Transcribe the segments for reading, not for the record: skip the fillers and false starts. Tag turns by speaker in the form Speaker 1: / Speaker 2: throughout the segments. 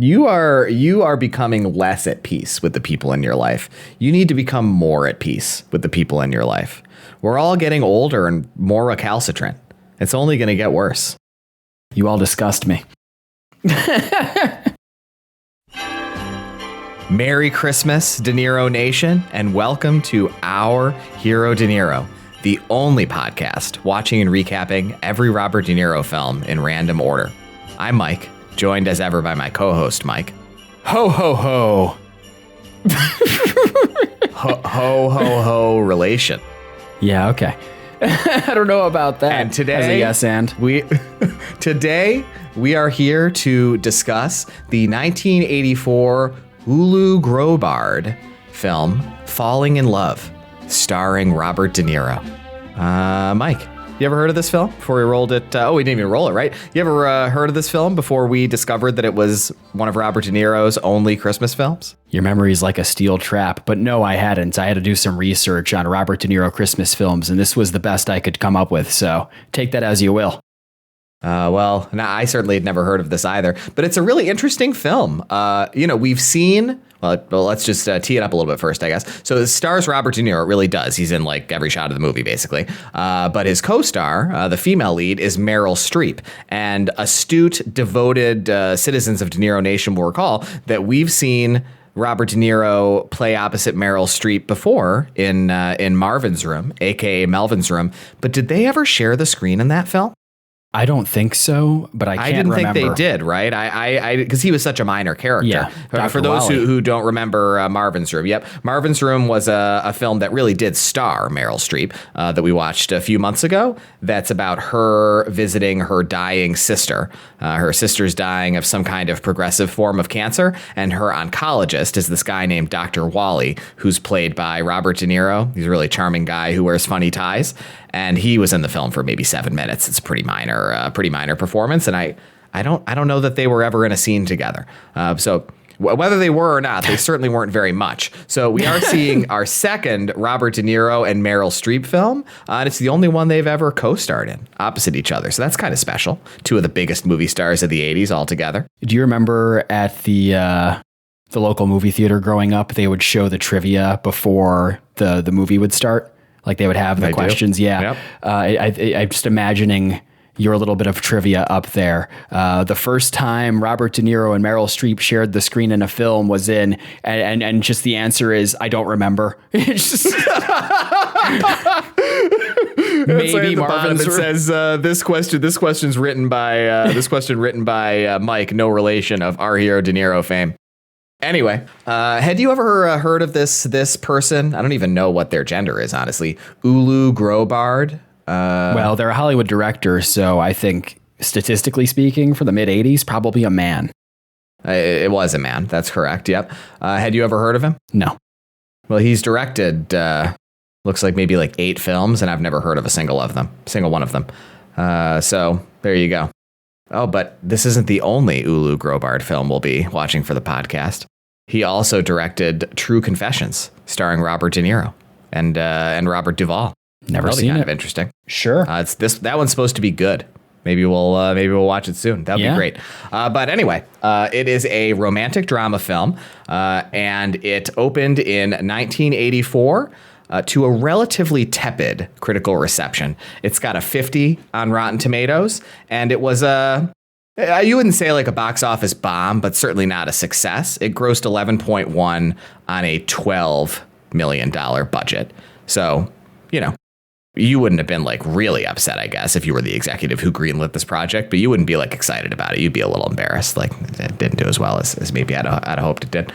Speaker 1: You are becoming less at peace with the people in your life. You need to become more at peace with the people in your life. We're all getting older and more recalcitrant. It's only going to get worse.
Speaker 2: You all disgust me.
Speaker 1: Merry Christmas, De Niro Nation, and welcome to Our Hero De Niro, the only podcast watching and recapping every Robert De Niro film in random order. I'm Mike, joined as ever by my co-host, Mike.
Speaker 2: Ho, ho, ho.
Speaker 1: Ho relation.
Speaker 2: Yeah, okay. I don't know about that.
Speaker 1: And today,
Speaker 2: as a yes and.
Speaker 1: Today we are here to discuss the 1984 Ulu Grobard film, Falling in Love, starring Robert De Niro. Mike, you ever heard of this film before we rolled it? We didn't even roll it, right? You ever heard of this film before we discovered that it was one of Robert De Niro's only Christmas films?
Speaker 2: Your memory's like a steel trap, but no, I hadn't. I had to do some research on Robert De Niro Christmas films, and this was the best I could come up with, so take that as you will.
Speaker 1: Well, I certainly had never heard of this either, but it's a really interesting film. We've seen, well, let's just tee it up a little bit first, I guess. So it stars Robert De Niro. It really does. He's in like every shot of the movie, basically. But his co-star, the female lead, is Meryl Streep. And astute, devoted citizens of De Niro Nation will recall that we've seen Robert De Niro play opposite Meryl Streep before in Marvin's Room, aka Melvin's Room. But did they ever share the screen in that film?
Speaker 2: I don't think so, but I
Speaker 1: didn't
Speaker 2: remember.
Speaker 1: think they did, right? I because he was such a minor character.
Speaker 2: Yeah,
Speaker 1: For those who don't remember Marvin's Room, yep, Marvin's Room was a film that really did star Meryl Streep that we watched a few months ago. That's about her visiting her dying sister. Her sister's dying of some kind of progressive form of cancer, and her oncologist is this guy named Dr. Wally, who's played by Robert De Niro. He's a really charming guy who wears funny ties. And he was in the film for maybe 7 minutes. It's a pretty minor performance, and I don't know that they were ever in a scene together. So whether they were or not, they certainly weren't very much. So we are seeing our second Robert De Niro and Meryl Streep film, and it's the only one they've ever co-starred in opposite each other. So that's kind of special. Two of the biggest movie stars of the 80s altogether.
Speaker 2: Do you remember at the local movie theater growing up, they would show the trivia before the movie would start? Like they would have the questions. Yeah. Yep. I'm just imagining your little bit of trivia up there. The first time Robert De Niro and Meryl Streep shared the screen in a film was in, and just the answer is, I don't remember. It's just maybe Marvin's
Speaker 1: Room. It says this question's written by Mike, no relation of our hero De Niro fame. Anyway, had you ever heard of this person? I don't even know what their gender is, honestly. Ulu Grobard.
Speaker 2: Well, they're a Hollywood director, so I think, statistically speaking, for the mid-'80s, probably a man.
Speaker 1: It was a man. That's correct. Yep. Had you ever heard of him?
Speaker 2: No.
Speaker 1: Well, he's directed, looks like maybe like 8 films, and I've never heard of a single one of them. So there you go. Oh, but this isn't the only Ulu Grobard film we'll be watching for the podcast. He also directed True Confessions, starring Robert De Niro and Robert Duvall.
Speaker 2: Never seen it.
Speaker 1: Kind of interesting.
Speaker 2: Sure.
Speaker 1: That one's supposed to be good. Maybe we'll watch it soon. That'd be great. But anyway, it is a romantic drama film, and it opened in 1984. To a relatively tepid critical reception. It's got a 50 on Rotten Tomatoes, and it was you wouldn't say like a box office bomb, but certainly not a success. It grossed 11.1 on a $12 million budget. So, you wouldn't have been like really upset, I guess, if you were the executive who greenlit this project, but you wouldn't be like excited about it. You'd be a little embarrassed, like it didn't do as well as maybe I'd hoped it did.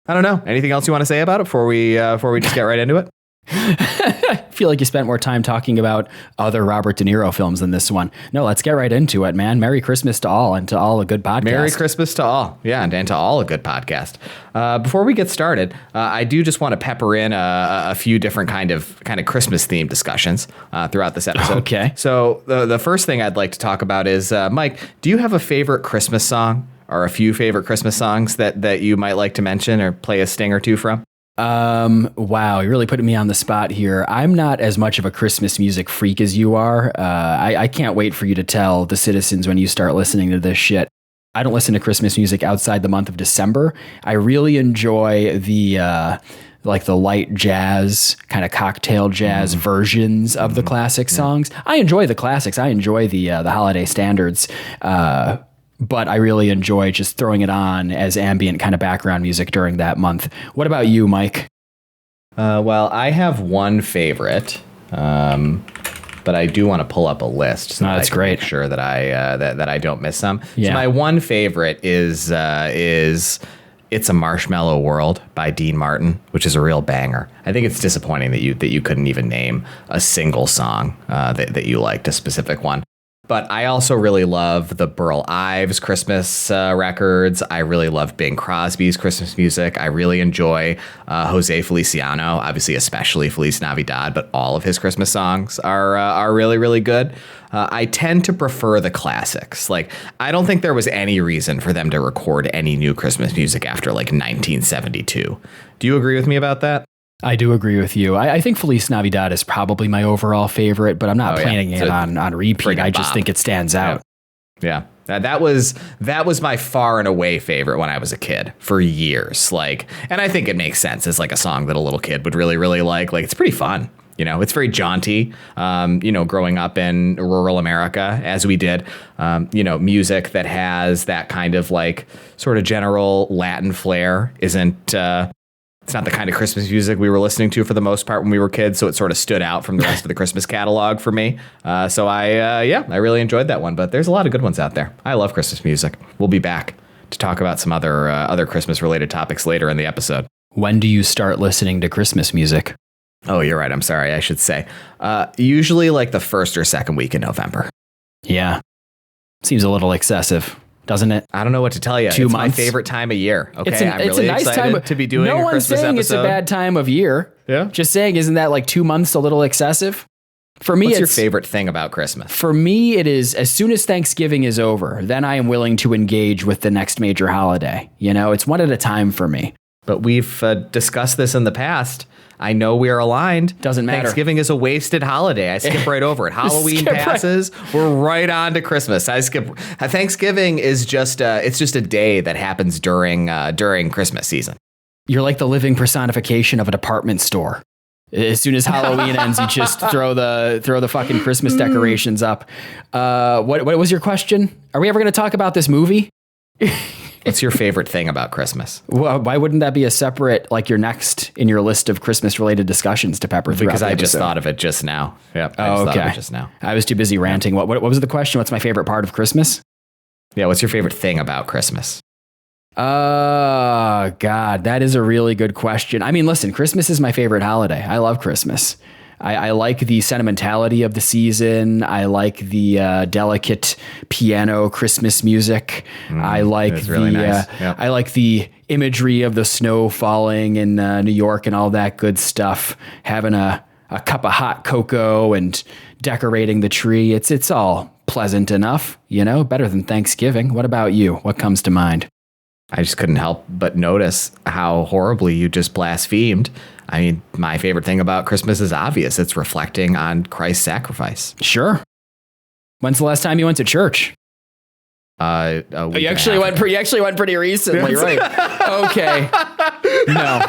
Speaker 1: I don't know. Anything else you want to say about it before we just get right into it?
Speaker 2: I feel like you spent more time talking about other Robert De Niro films than this one. No, let's get right into it, man. Merry Christmas to all, and to all a good podcast.
Speaker 1: Merry Christmas to all. Yeah, and to all a good podcast. Before we get started, I do just want to pepper in a few different kind of Christmas themed discussions throughout this episode.
Speaker 2: Okay.
Speaker 1: So the first thing I'd like to talk about is, Mike, do you have a favorite Christmas song? Or a few favorite Christmas songs that you might like to mention or play a sting or two from?
Speaker 2: Wow, you're really putting me on the spot here. I'm not as much of a Christmas music freak as you are. I can't wait for you to tell the citizens when you start listening to this shit. I don't listen to Christmas music outside the month of December. I really enjoy the like the light jazz, kind of cocktail jazz versions of the classic songs. I enjoy the classics. I enjoy the holiday standards. But I really enjoy just throwing it on as ambient kind of background music during that month. What about you, Mike?
Speaker 1: Well, I have one favorite, but I do want to pull up a list. So
Speaker 2: that's great.
Speaker 1: Make sure that I that I don't miss some.
Speaker 2: Yeah.
Speaker 1: So my one favorite is "It's a Marshmallow World" by Dean Martin, which is a real banger. I think it's disappointing that you couldn't even name a single song that you liked, a specific one. But I also really love the Burl Ives Christmas records. I really love Bing Crosby's Christmas music. I really enjoy Jose Feliciano, obviously especially Feliz Navidad, but all of his Christmas songs are really, really good. I tend to prefer the classics. Like, I don't think there was any reason for them to record any new Christmas music after like 1972. Do you agree with me about that?
Speaker 2: I do agree with you. I think Feliz Navidad is probably my overall favorite, but I'm not planning it on repeat. I just think it stands out.
Speaker 1: Yeah. That was my far and away favorite when I was a kid for years. Like, and I think it makes sense. It's like a song that a little kid would really, really like. Like, it's pretty fun. You know, it's very jaunty, growing up in rural America as we did, music that has that kind of like sort of general Latin flair it's not the kind of Christmas music we were listening to for the most part when we were kids, so it sort of stood out from the rest of the Christmas catalog for me. So I really enjoyed that one, but there's a lot of good ones out there. I love Christmas music. We'll be back to talk about some other Christmas-related topics later in the episode.
Speaker 2: When do you start listening to Christmas music?
Speaker 1: Oh, you're right. I'm sorry. I should say. Usually like the first or second week in November.
Speaker 2: Yeah. Seems a little excessive, doesn't it?
Speaker 1: I don't know what to tell you.
Speaker 2: 2
Speaker 1: months.
Speaker 2: My
Speaker 1: favorite time of year. Okay, I'm
Speaker 2: it's
Speaker 1: really
Speaker 2: a nice
Speaker 1: excited
Speaker 2: time
Speaker 1: to be doing a Christmas episode.
Speaker 2: No one's saying it's a bad time of year.
Speaker 1: Yeah.
Speaker 2: Just saying, isn't that like 2 months a little excessive? For me,
Speaker 1: what's your favorite thing about Christmas?
Speaker 2: For me, it is as soon as Thanksgiving is over, then I am willing to engage with the next major holiday. You know, it's one at a time for me.
Speaker 1: But we've discussed this in the past. I know we are aligned.
Speaker 2: Doesn't matter.
Speaker 1: Thanksgiving is a wasted holiday. I skip right over it. Halloween passes. We're right on to Christmas. Thanksgiving is just it's just a day that happens during Christmas season.
Speaker 2: You're like the living personification of a department store. As soon as Halloween ends, you just throw the fucking Christmas decorations up. What was your question? Are we ever going to talk about this movie?
Speaker 1: What's your favorite thing about Christmas?
Speaker 2: Well, why wouldn't that be a separate, like your next in your list of Christmas-related discussions to pepper throughout
Speaker 1: Because
Speaker 2: the
Speaker 1: I
Speaker 2: episode?
Speaker 1: just thought of it just now. Yep.
Speaker 2: Oh, okay.
Speaker 1: Thought of it just now.
Speaker 2: I was too busy ranting. What was the question? What's my favorite part of Christmas?
Speaker 1: Yeah, what's your favorite thing about Christmas?
Speaker 2: Oh, God, that is a really good question. I mean, listen, Christmas is my favorite holiday. I love Christmas. I like the sentimentality of the season. I like the delicate piano Christmas music. I like
Speaker 1: really nice. Yep.
Speaker 2: I like the imagery of the snow falling in New York and all that good stuff. Having a cup of hot cocoa and decorating the tree. It's all pleasant enough, you know, better than Thanksgiving. What about you? What comes to mind?
Speaker 1: I just couldn't help but notice how horribly you just blasphemed. I mean, my favorite thing about Christmas is obvious. It's reflecting on Christ's sacrifice.
Speaker 2: Sure. When's the last time you went to church?
Speaker 1: You
Speaker 2: actually went pretty recently, right? Okay. No.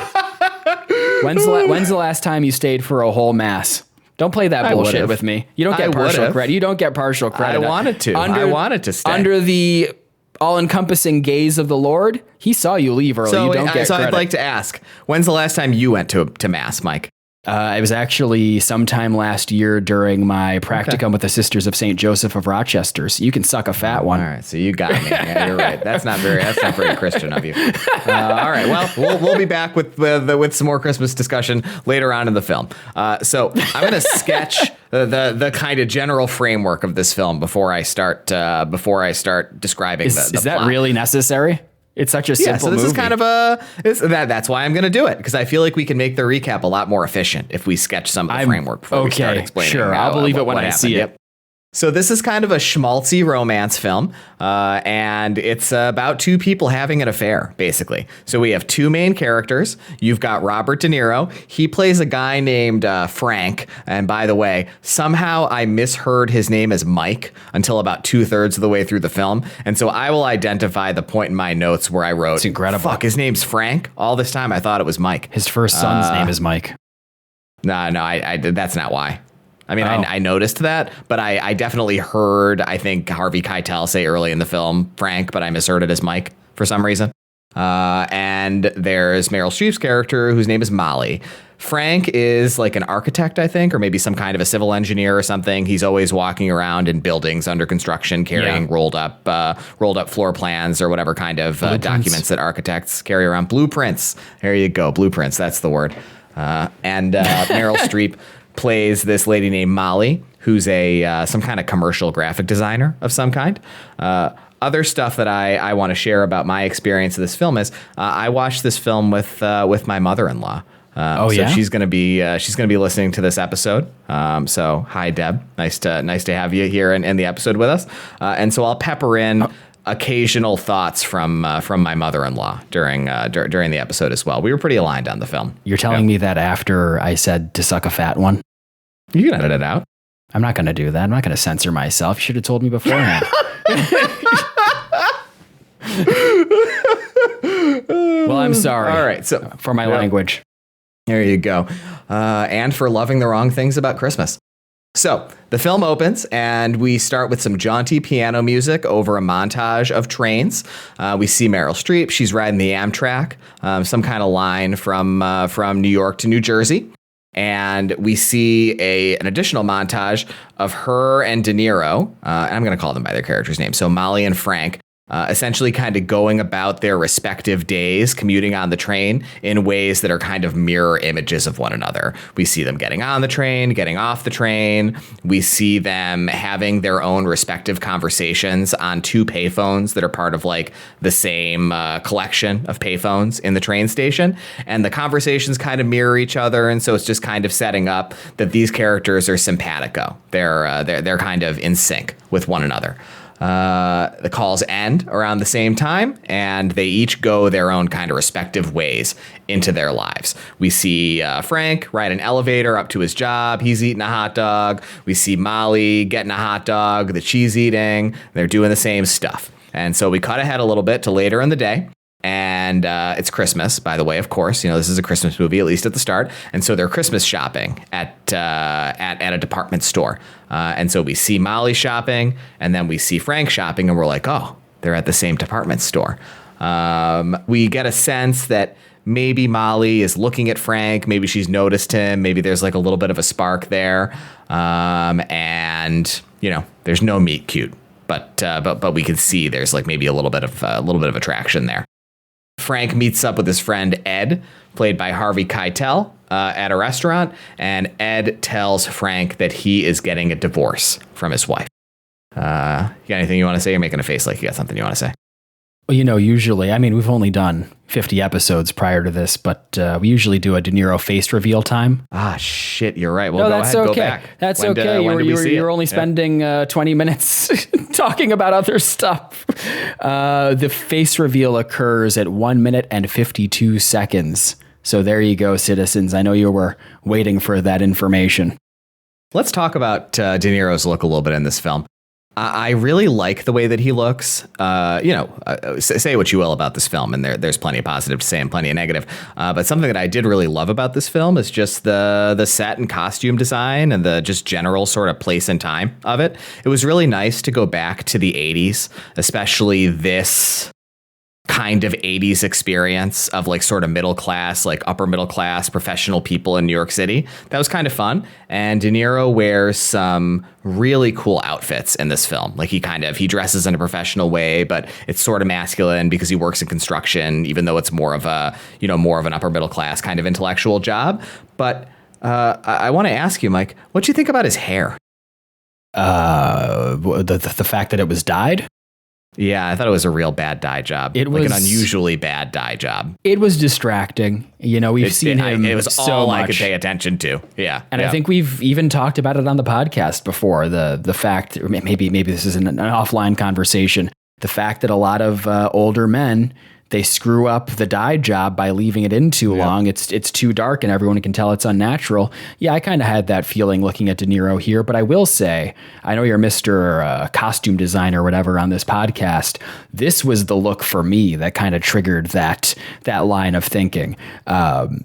Speaker 2: When's the last time you stayed for a whole mass? Don't play that bullshit with me. You don't get partial credit. You don't get partial credit.
Speaker 1: I wanted to stay.
Speaker 2: Under the all-encompassing gaze of the Lord, he saw you leave early. You don't get credit.
Speaker 1: I'd like to ask, when's the last time you went to Mass, Mike?
Speaker 2: It was actually sometime last year during my practicum with the Sisters of St. Joseph of Rochester. So you can suck a fat one.
Speaker 1: All right, so you got me. Yeah, you're right. That's not very Christian of you. All right, well, we'll be back with some more Christmas discussion later on in the film. So I'm going to sketch the kind of general framework of this film before I start describing the plot.
Speaker 2: Is that really necessary? It's such a simple movie.
Speaker 1: This is kind of that's why I'm going to do it, because I feel like we can make the recap a lot more efficient if we sketch some of the framework before we start explaining.
Speaker 2: Sure, I'll believe it when I see it.
Speaker 1: So this is kind of a schmaltzy romance film, and it's about two people having an affair, basically. So we have two main characters. You've got Robert De Niro. He plays a guy named Frank. And by the way, somehow I misheard his name as Mike until about 2/3 of the way through the film. And so I will identify the point in my notes where I wrote,
Speaker 2: it's incredible.
Speaker 1: Fuck, his name's Frank? All this time I thought it was Mike.
Speaker 2: His first son's name is Mike.
Speaker 1: No, I that's not why. I mean, I noticed that, but I definitely heard, I think, Harvey Keitel say early in the film, Frank, but I misheard it as Mike for some reason. And there's Meryl Streep's character, whose name is Molly. Frank is like an architect, I think, or maybe some kind of a civil engineer or something. He's always walking around in buildings under construction, carrying rolled up floor plans or whatever kind of documents that architects carry around. Blueprints. There you go. Blueprints. That's the word. And Meryl Streep plays this lady named Molly, who's some kind of commercial graphic designer of some kind. Other stuff that I want to share about my experience of this film is I watched this film with my mother-in-law. So she's gonna be listening to this episode. So hi, Deb. Nice to have you here in the episode with us. And so I'll pepper in occasional thoughts from my mother-in-law during the episode as well. We were pretty aligned on the film.
Speaker 2: You're telling me that after I said to suck a fat one?
Speaker 1: You can edit it out.
Speaker 2: I'm not going to do that. I'm not going to censor myself. You should have told me beforehand. Well, I'm sorry.
Speaker 1: All right, so
Speaker 2: for my language.
Speaker 1: There you go. And for loving the wrong things about Christmas. So the film opens and we start with some jaunty piano music over a montage of trains. We see Meryl Streep. She's riding the Amtrak, some kind of line from New York to New Jersey. And we see an additional montage of her and De Niro, and I'm going to call them by their characters' names. So Molly and Frank, essentially kind of going about their respective days, commuting on the train in ways that are kind of mirror images of one another. We see them getting on the train, getting off the train. We see them having their own respective conversations on two payphones that are part of like the same collection of payphones in the train station. And the conversations kind of mirror each other. And so it's just kind of setting up that these characters are simpatico. They're kind of in sync with one another. The calls end around the same time, and they each go their own kind of respective ways into their lives. We see Frank ride an elevator up to his job. He's eating a hot dog. We see Molly getting a hot dog that she's eating. They're doing the same stuff. And so we cut ahead a little bit to later in the day. And it's Christmas, by the way, of course. You know, this is a Christmas movie, at least at the start. And so they're Christmas shopping at a department store. And so we see Molly shopping, and then we see Frank shopping, and we're like, oh, they're at the same department store. We get a sense that maybe Molly is looking at Frank. Maybe she's noticed him. Maybe there's like a little bit of a spark there. And, you know, there's no meet cute. But we can see there's like maybe a little bit of attraction there. Frank meets up with his friend Ed, played by Harvey Keitel, at a restaurant, and Ed tells Frank that he is getting a divorce from his wife. You got anything you want to say? You're making a face like you got something you want to say.
Speaker 2: Well, you know, usually, I mean, we've only done 50 episodes prior to this, but we usually do a De Niro face reveal time.
Speaker 1: Ah, shit, you're right. Well,
Speaker 2: no,
Speaker 1: go
Speaker 2: that's
Speaker 1: ahead,
Speaker 2: okay.
Speaker 1: Go back.
Speaker 2: That's okay. You're only spending 20 minutes talking about other stuff. The face reveal occurs at 1 minute and 52 seconds. So there you go, citizens. I know you were waiting for that information.
Speaker 1: Let's talk about De Niro's look a little bit in this film. I really like the way that he looks. Say what you will about this film, and there's plenty of positive to say and plenty of negative. But something that I did really love about this film is just the set and costume design and the just general sort of place and time of it. It was really nice to go back to the 80s, especially this kind of 80s experience of like sort of middle class, like upper middle class professional people in New York City. That was kind of fun. And De Niro wears some really cool outfits in this film. Like he dresses in a professional way, but it's sort of masculine because he works in construction, even though it's more of an upper middle class kind of intellectual job. But I want to ask you, Mike, what do you think about his hair?
Speaker 2: The fact that it was dyed?
Speaker 1: Yeah, I thought it was a real bad dye job. It was like an unusually bad dye job.
Speaker 2: It was distracting. We've seen him. It was
Speaker 1: all I could pay attention to. Yeah,
Speaker 2: and I think we've even talked about it on the podcast before. The fact, maybe this is an offline conversation. The fact that a lot of older men, they screw up the dye job by leaving it in too long. It's too dark and everyone can tell it's unnatural. Yeah, I kind of had that feeling looking at De Niro here, but I will say, I know you're Mr. Costume Designer or whatever on this podcast. This was the look for me that kind of triggered that line of thinking.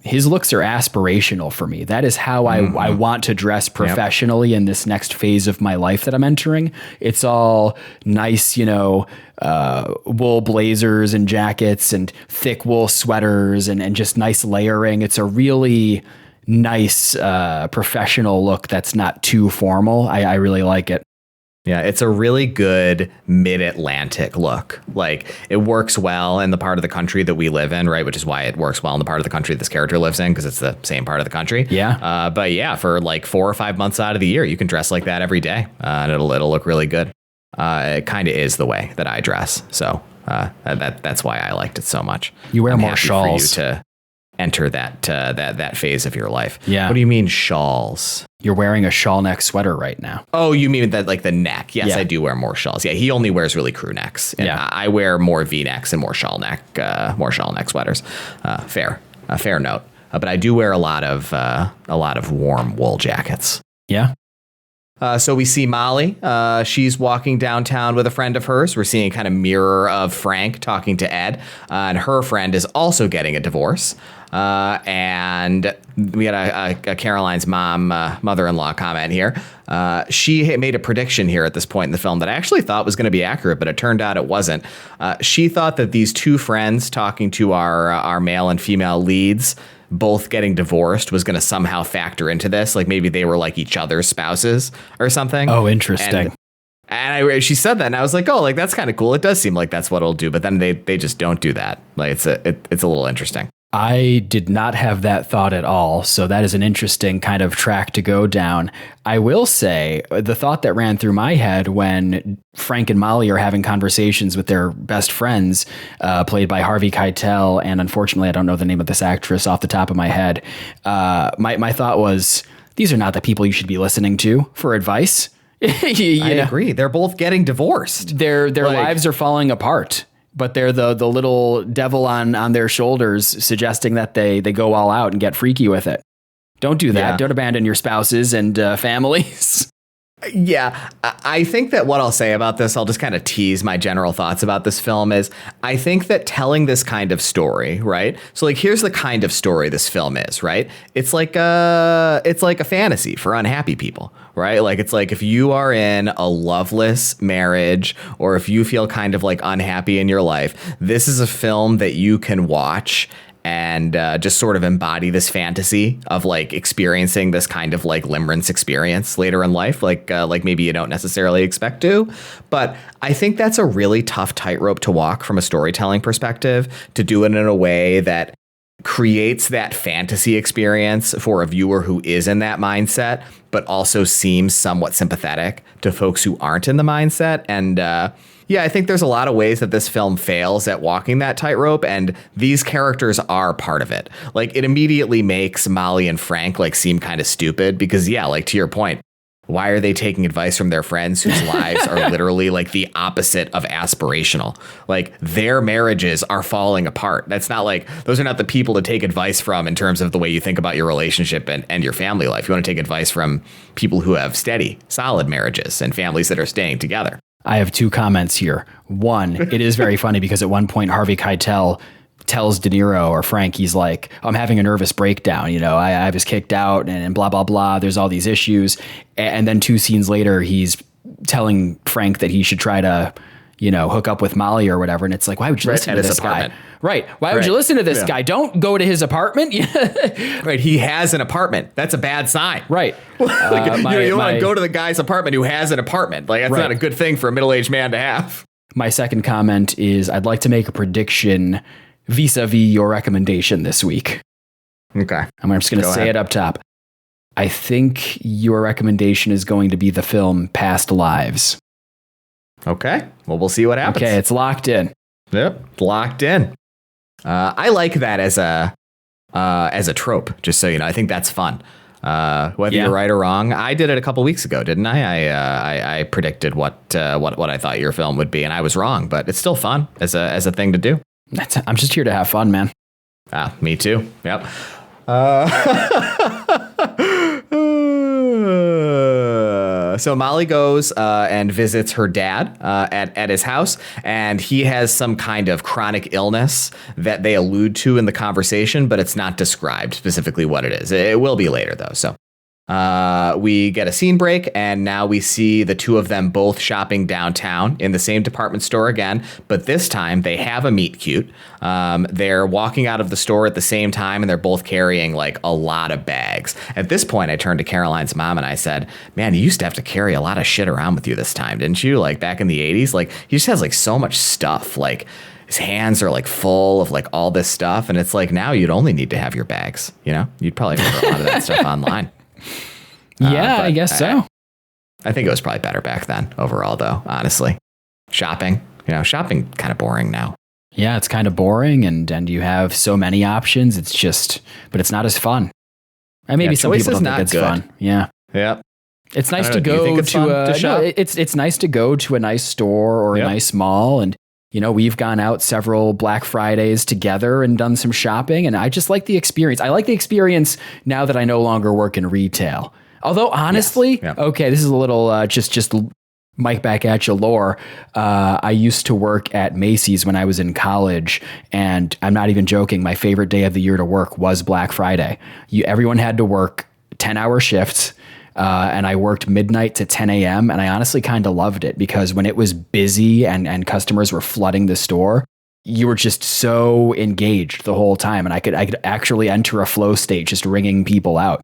Speaker 2: His looks are aspirational for me. That is how I want to dress professionally in this next phase of my life that I'm entering. It's all nice, wool blazers and jackets and thick wool sweaters and just nice layering. It's a really nice professional look that's not too formal. I really like it.
Speaker 1: Yeah, it's a really good mid-Atlantic look. Like, it works well in the part of the country that we live in, right? Which is why it works well in the part of the country this character lives in, because it's the same part of the country.
Speaker 2: Yeah.
Speaker 1: But yeah, for like 4 or 5 months out of the year, you can dress like that every day, and it'll look really good. It kind of is the way that I dress. So that's why I liked it so much.
Speaker 2: You wear more shawls
Speaker 1: for you to enter that phase of your life.
Speaker 2: Yeah.
Speaker 1: What do you mean shawls?
Speaker 2: You're wearing a shawl neck sweater right now.
Speaker 1: Oh, you mean that like the neck? Yes, yeah. I do wear more shawls. Yeah, he only wears really crew necks. And
Speaker 2: yeah,
Speaker 1: I wear more V-necks and more shawl neck sweaters. Fair note. But I do wear a lot of warm wool jackets.
Speaker 2: Yeah.
Speaker 1: So we see Molly. She's walking downtown with a friend of hers. We're seeing a kind of mirror of Frank talking to Ed. And her friend is also getting a divorce. And we had a Caroline's mother-in-law comment here. She made a prediction here at this point in the film that I actually thought was going to be accurate, but it turned out it wasn't. She thought that these two friends talking to our male and female leads, both getting divorced, was going to somehow factor into this. Like maybe they were like each other's spouses or something.
Speaker 2: Oh, interesting.
Speaker 1: And she said that, and I was like, oh, like that's kind of cool. It does seem like that's what it'll do. But then they just don't do that. Like it's a little interesting.
Speaker 2: I did not have that thought at all. So that is an interesting kind of track to go down. I will say the thought that ran through my head when Frank and Molly are having conversations with their best friends, played by Harvey Keitel. And unfortunately, I don't know the name of this actress off the top of my head. My thought was, these are not the people you should be listening to for advice.
Speaker 1: I agree. They're both getting divorced.
Speaker 2: Their lives are falling apart. But they're the little devil on their shoulders suggesting that they go all out and get freaky with it. Don't do that. Yeah. Don't abandon your spouses and families.
Speaker 1: Yeah, I think that what I'll say about this, I'll just kind of tease my general thoughts about this film, is I think that telling this kind of story, right? So like, here's the kind of story this film is, right? It's like a fantasy for unhappy people, right? Like, it's like if you are in a loveless marriage, or if you feel kind of like unhappy in your life, this is a film that you can watch and just sort of embody this fantasy of like experiencing this kind of like limerence experience later in life, like maybe you don't necessarily expect to. But I think that's a really tough tightrope to walk from a storytelling perspective, to do it in a way that creates that fantasy experience for a viewer who is in that mindset, but also seems somewhat sympathetic to folks who aren't in the mindset. And yeah, I think there's a lot of ways that this film fails at walking that tightrope, and these characters are part of it. Like, it immediately makes Molly and Frank like seem kind of stupid because, yeah, like to your point, why are they taking advice from their friends whose lives are literally like the opposite of aspirational? Like, their marriages are falling apart. That's not like, those are not the people to take advice from in terms of the way you think about your relationship and your family life. You want to take advice from people who have steady, solid marriages and families that are staying together.
Speaker 2: I have 2 comments here. One, it is very funny because at one point Harvey Keitel tells De Niro or Frank, he's like, I'm having a nervous breakdown. I was kicked out and blah, blah, blah. There's all these issues. And then 2 scenes later, he's telling Frank that he should try to, hook up with Molly or whatever. And it's like, why would you listen to this guy? Right. Why would you listen to this guy? Don't go to his apartment.
Speaker 1: Right. He has an apartment. That's a bad sign.
Speaker 2: Right.
Speaker 1: You want to go to the guy's apartment who has an apartment. Like, that's not a good thing for a middle-aged man to have.
Speaker 2: My second comment is I'd like to make a prediction vis-a-vis your recommendation this week.
Speaker 1: Okay.
Speaker 2: I'm just going to say it up top. I think your recommendation is going to be the film Past Lives.
Speaker 1: Okay. Well, we'll see what happens.
Speaker 2: Okay, it's locked in.
Speaker 1: Yep, locked in. I like that as a trope, just so you know. I think that's fun. Whether you're right or wrong, I did it a couple weeks ago, didn't I? I predicted what I thought your film would be, and I was wrong, but it's still fun as a thing to do.
Speaker 2: I'm just here to have fun, man.
Speaker 1: Me too. Yep. So Molly goes and visits her dad at his house, and he has some kind of chronic illness that they allude to in the conversation, but it's not described specifically what it is. It will be later, though. So we get a scene break, and now we see the two of them both shopping downtown in the same department store again, but this time they have a meet cute. They're walking out of the store at the same time, and they're both carrying like a lot of bags. At this point, I turned to Caroline's mom and I said, man, you used to have to carry a lot of shit around with you this time, didn't you? Like back in the 80s, like he just has like so much stuff. Like his hands are like full of like all this stuff. And it's like now you'd only need to have your bags, you know? You'd probably order a lot of that stuff online.
Speaker 2: Yeah, I guess so.
Speaker 1: I think it was probably better back then overall, though, honestly. Shopping kind of boring now.
Speaker 2: Yeah, it's kind of boring, and you have so many options. It's just, but it's not as fun. And maybe some people don't think it's fun. Yeah.
Speaker 1: Yep.
Speaker 2: It's nice to go to it's nice to go to a nice store or a nice mall, and you know, we've gone out several Black Fridays together and done some shopping, and I just like the experience. I like the experience now that I no longer work in retail. Although honestly, okay, this is a little just Mike back at you lore. I used to work at Macy's when I was in college, and I'm not even joking. My favorite day of the year to work was Black Friday. Everyone had to work 10-hour shifts. And I worked midnight to 10 a.m. And I honestly kind of loved it because when it was busy and customers were flooding the store, you were just so engaged the whole time. And I could actually enter a flow state just ringing people out.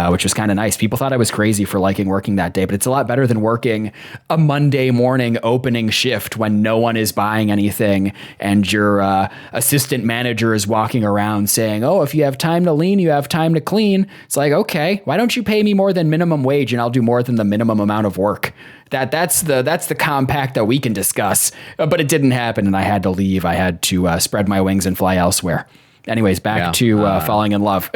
Speaker 2: Which was kind of nice. People thought I was crazy for liking working that day, but it's a lot better than working a Monday morning opening shift when no one is buying anything and your assistant manager is walking around saying, oh, if you have time to lean, you have time to clean. It's like, okay, why don't you pay me more than minimum wage and I'll do more than the minimum amount of work? That's the compact that we can discuss, but it didn't happen and I had to leave. I had to spread my wings and fly elsewhere. Anyways, back to falling in love.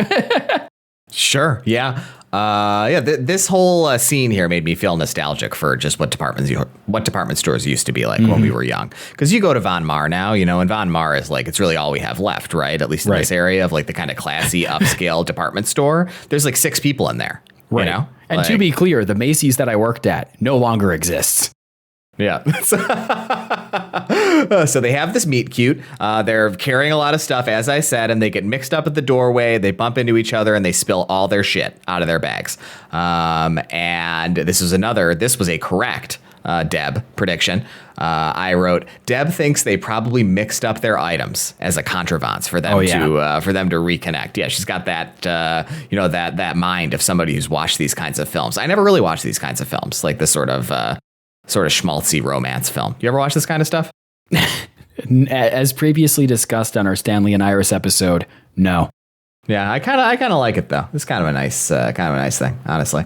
Speaker 1: Sure. Yeah. This whole scene here made me feel nostalgic for just what department stores used to be like when we were young. Because you go to Von Maur now, you know, and Von Maur is like, it's really all we have left, right? At least in this area of like the kind of classy upscale department store. There's like 6 people in there, you know?
Speaker 2: And to be clear, the Macy's that I worked at no longer exists.
Speaker 1: Yeah. So they have this meet cute. They're carrying a lot of stuff, as I said, and they get mixed up at the doorway. They bump into each other and they spill all their shit out of their bags. And this was a correct Deb prediction. I wrote, Deb thinks they probably mixed up their items as a contrivance for them to reconnect. Yeah, she's got that that mind of somebody who's watched these kinds of films. I never really watched these kinds of films, like this sort of schmaltzy romance film. You ever watch this kind of stuff?
Speaker 2: As previously discussed on our Stanley and Iris episode, no.
Speaker 1: Yeah, I kind of like it though. It's kind of a nice thing, honestly.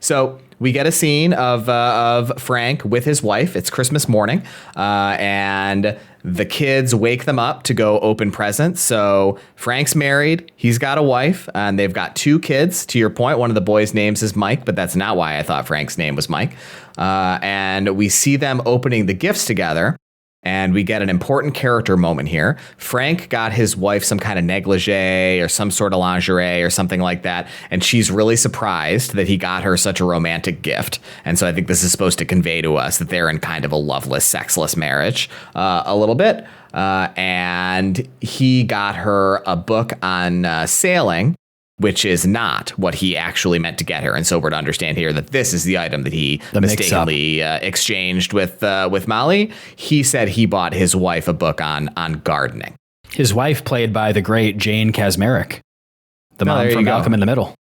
Speaker 1: So we get a scene of Frank with his wife. It's Christmas morning, and the kids wake them up to go open presents. So Frank's married. He's got a wife, and they've got 2 kids. To your point, one of the boys' names is Mike, but that's not why I thought Frank's name was Mike. And we see them opening the gifts together. And we get an important character moment here. Frank got his wife some kind of negligee or some sort of lingerie or something like that. And she's really surprised that he got her such a romantic gift. And so I think this is supposed to convey to us that they're in kind of a loveless, sexless marriage a little bit. And he got her a book on sailing, which is not what he actually meant to get her. And so we're to understand here that this is the item that he mistakenly exchanged with Molly. He said he bought his wife a book on gardening.
Speaker 2: His wife played by the great Jane Kasmerick, the mom from Malcolm in the Middle.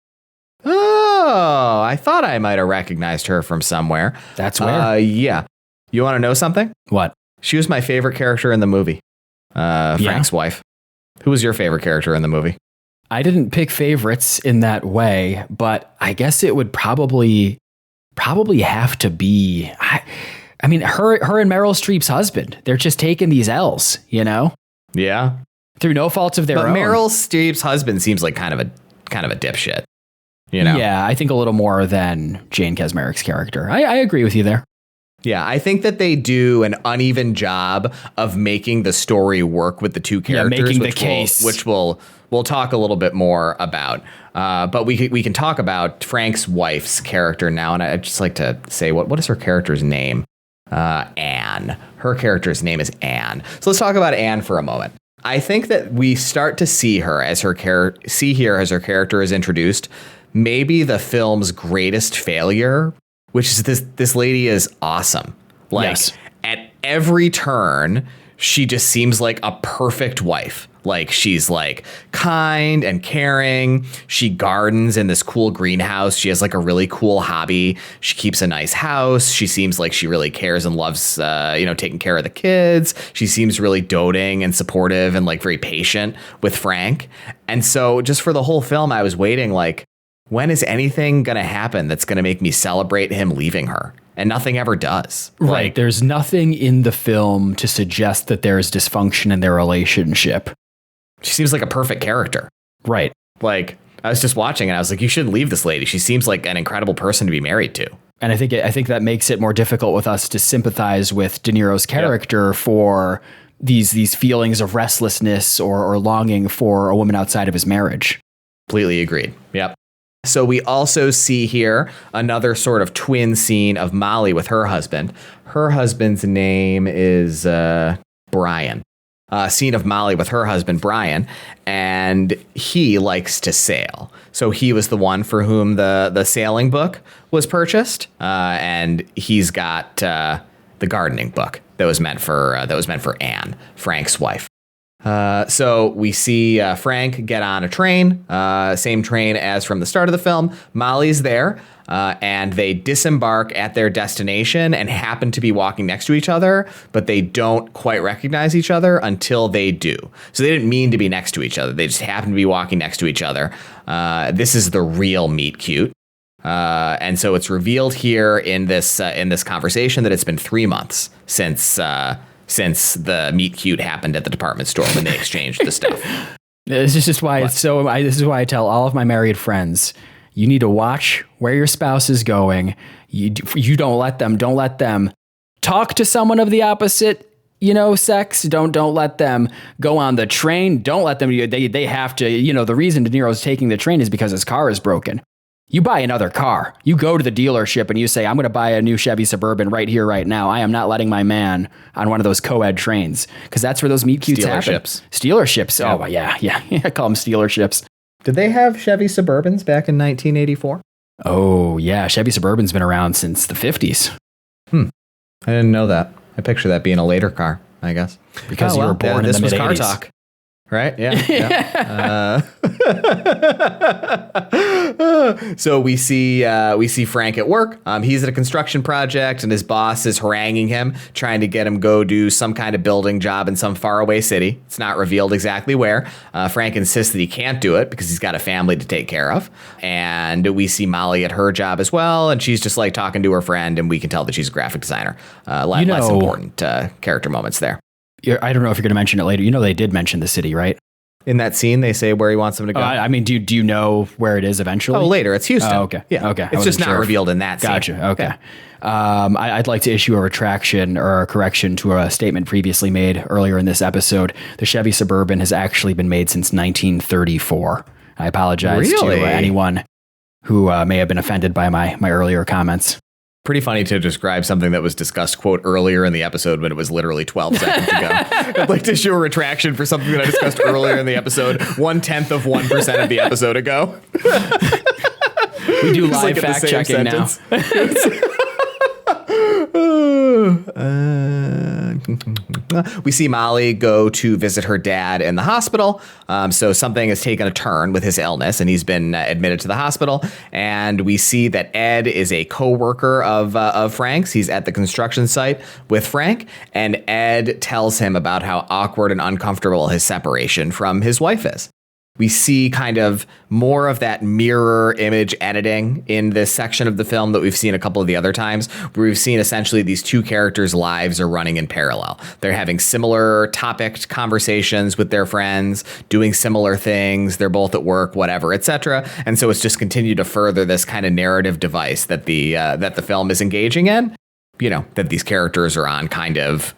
Speaker 1: Oh, I thought I might have recognized her from somewhere.
Speaker 2: That's where.
Speaker 1: Yeah. You want to know something?
Speaker 2: What?
Speaker 1: She was my favorite character in the movie. Frank's wife. Who was your favorite character in the movie?
Speaker 2: I didn't pick favorites in that way, but I guess it would probably have to be. I mean, her and Meryl Streep's husband, they're just taking these L's, you know?
Speaker 1: Yeah.
Speaker 2: Through no fault of their own.
Speaker 1: But Meryl Streep's husband seems like kind of a dipshit, you know?
Speaker 2: Yeah, I think a little more than Jane Kaczmarek's character. I agree with you there.
Speaker 1: Yeah, I think that they do an uneven job of making the story work with the two characters.
Speaker 2: Yeah, making the case.
Speaker 1: Which we'll talk a little bit more about. But we can talk about Frank's wife's character now. And I'd just like to say, what is her character's name? Anne. Her character's name is Anne. So let's talk about Anne for a moment. I think that we start to see her as her character is introduced. Maybe the film's greatest failure, which is this lady is awesome. Like, yes. At every turn, she just seems like a perfect wife. Like, she's like kind and caring. She gardens in this cool greenhouse. She has like a really cool hobby. She keeps a nice house. She seems like she really cares and loves, taking care of the kids. She seems really doting and supportive and like very patient with Frank. And so just for the whole film, I was waiting like, when is anything going to happen that's going to make me celebrate him leaving her? And nothing ever does.
Speaker 2: Right. There's nothing in the film to suggest that there is dysfunction in their relationship.
Speaker 1: She seems like a perfect character.
Speaker 2: Right.
Speaker 1: Like, I was just watching and I was like, you shouldn't leave this lady. She seems like an incredible person to be married to.
Speaker 2: And I think that makes it more difficult with us to sympathize with De Niro's character for these feelings of restlessness or longing for a woman outside of his marriage.
Speaker 1: Completely agreed. Yep. So we also see here another sort of twin scene of Molly with her husband. Her husband's name is Brian. Scene of Molly with her husband, Brian, and he likes to sail. So he was the one for whom the sailing book was purchased, and he's got the gardening book that was meant for Anne, Frank's wife. So we see Frank get on a train, same train as from the start of the film. Molly's there, and they disembark at their destination and happen to be walking next to each other, but they don't quite recognize each other until they do. So they didn't mean to be next to each other. They just happen to be walking next to each other. This is the real meet cute. And so it's revealed here in this conversation that it's been 3 months since the meet cute happened at the department store when they exchanged the stuff.
Speaker 2: This is just why this is why I tell all of my married friends, you need to watch where your spouse is going. You don't let them talk to someone of the opposite, sex. Don't let them go on the train. Don't let them, they have to, the reason De Niro's taking the train is because his car is broken. You buy another car. You go to the dealership and you say, I'm going to buy a new Chevy Suburban right here, right now. I am not letting my man on one of those co-ed trains, because that's where those meet cutes happen. Stealerships. Yeah. Oh, yeah. I call them Stealerships.
Speaker 1: Did they have Chevy Suburbans back in 1984?
Speaker 2: Oh, yeah. Chevy Suburban's been around since the 50s.
Speaker 1: I didn't know that. I picture that being a later car, I guess.
Speaker 2: Because you were born in the mid-80s. This was Car Talk.
Speaker 1: Right? Yeah. So we see Frank at work. He's at a construction project, and his boss is haranguing him, trying to get him go do some kind of building job in some faraway city. It's not revealed exactly where. Frank insists that he can't do it because he's got a family to take care of. And we see Molly at her job as well, and she's just like talking to her friend, and we can tell that she's a graphic designer. Less important character moments there.
Speaker 2: I don't know if you're going to mention it later. They did mention the city, right?
Speaker 1: In that scene, they say where he wants them to go.
Speaker 2: I mean, do you know where it is eventually?
Speaker 1: Oh, later. It's Houston.
Speaker 2: Oh, okay.
Speaker 1: Yeah.
Speaker 2: Okay.
Speaker 1: It's just not revealed in that scene.
Speaker 2: Gotcha. Okay. Yeah. I'd like to issue a retraction or a correction to a statement previously made earlier in this episode. The Chevy Suburban has actually been made since 1934. I apologize to anyone who may have been offended by my earlier comments.
Speaker 1: Pretty funny to describe something that was discussed, quote, earlier in the episode when it was literally 12 seconds ago. I'd like to issue a retraction for something that I discussed earlier in the episode, 1/10 of 1% of the episode ago.
Speaker 2: We do live fact checking now.
Speaker 1: We see Molly go to visit her dad in the hospital. So something has taken a turn with his illness, and he's been admitted to the hospital. And we see that Ed is a co-worker of Frank's. He's at the construction site with Frank, and Ed tells him about how awkward and uncomfortable his separation from his wife is. We see kind of more of that mirror image editing in this section of the film that we've seen a couple of the other times, where we've seen essentially these two characters' lives are running in parallel. They're having similar topic conversations with their friends, doing similar things. They're both at work, whatever, etc. And so it's just continued to further this kind of narrative device that the film is engaging in. You know, that these characters are on kind of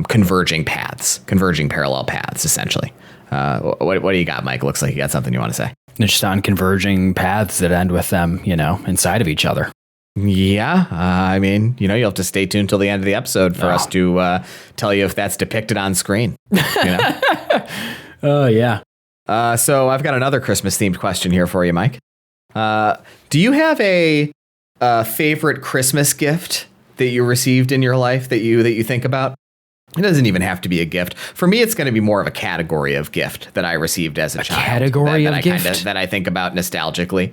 Speaker 1: converging parallel paths, essentially. What do you got, Mike? Looks like you got something you want to say.
Speaker 2: They're just on converging paths that end with them, you know, inside of each other.
Speaker 1: Yeah. I mean, you know, you'll have to stay tuned till the end of the episode for us to tell you if that's depicted on screen. You know?
Speaker 2: Oh, yeah.
Speaker 1: So I've got another Christmas themed question here for you, Mike. Do you have a favorite Christmas gift that you received in your life that you think about? It doesn't even have to be a gift. For me, it's going to be more of a category of gift that I received as a child.
Speaker 2: Category of gift?
Speaker 1: That I think about nostalgically.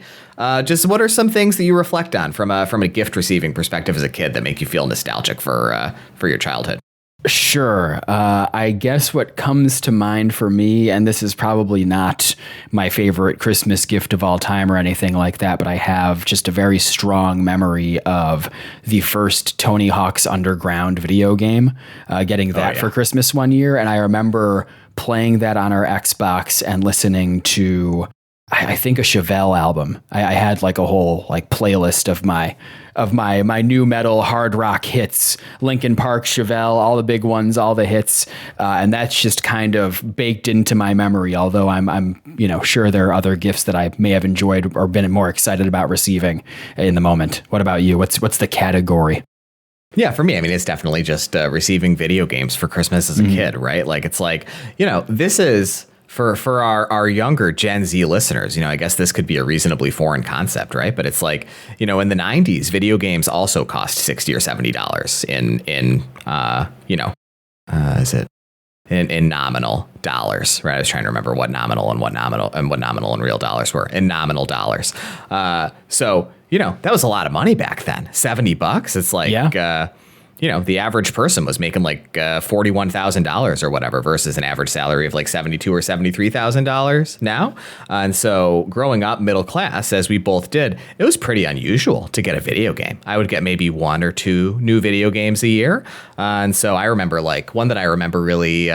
Speaker 1: Just what are some things that you reflect on from a gift receiving perspective as a kid that make you feel nostalgic for your childhood?
Speaker 2: Sure. I guess what comes to mind for me, and this is probably not my favorite Christmas gift of all time or anything like that, but I have just a very strong memory of the first Tony Hawk's Underground video game, getting that for Christmas one year. And I remember playing that on our Xbox and listening to, I think, a Chevelle album. I had like a whole like playlist of my new metal hard rock hits, Linkin Park, Chevelle, all the big ones, all the hits, and that's just kind of baked into my memory. Although I'm you know, sure there are other gifts that I may have enjoyed or been more excited about receiving in the moment. What about you? What's the category?
Speaker 1: Yeah, for me, I mean, it's definitely just receiving video games for Christmas as a kid, right? Like, it's like, you know, this is. For our younger Gen Z listeners, you know, I guess this could be a reasonably foreign concept, right? But it's like, you know, in the 90s, video games also cost $60 or $70 in nominal dollars, right? I was trying to remember what nominal in real dollars were, in nominal dollars. So, you know, that was a lot of money back then. $70. It's like, you know, the average person was making like $41,000 or whatever versus an average salary of like $72,000 or $73,000 now. And so growing up middle class, as we both did, it was pretty unusual to get a video game. I would get maybe one or two new video games a year. And so I remember like one that I remember really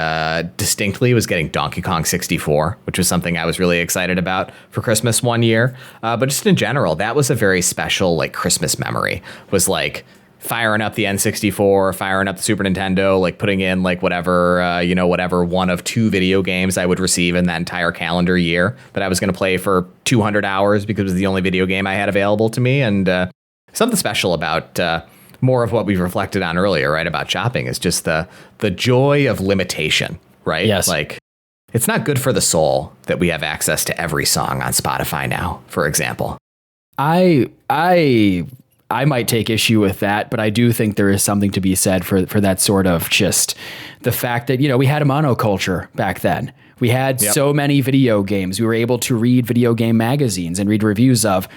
Speaker 1: distinctly was getting Donkey Kong 64, which was something I was really excited about for Christmas one year. But just in general, that was a very special like Christmas memory, was like firing up the N64, firing up the Super Nintendo, like putting in like whatever, whatever one of two video games I would receive in that entire calendar year that I was going to play for 200 hours because it was the only video game I had available to me. And something special about more of what we've reflected on earlier, right, about shopping is just the joy of limitation, right?
Speaker 2: Yes.
Speaker 1: Like, it's not good for the soul that we have access to every song on Spotify now, for example.
Speaker 2: I might take issue with that, but I do think there is something to be said for that sort of just the fact that, you know, we had a monoculture back then. We had so many video games. We were able to read video game magazines and read reviews of,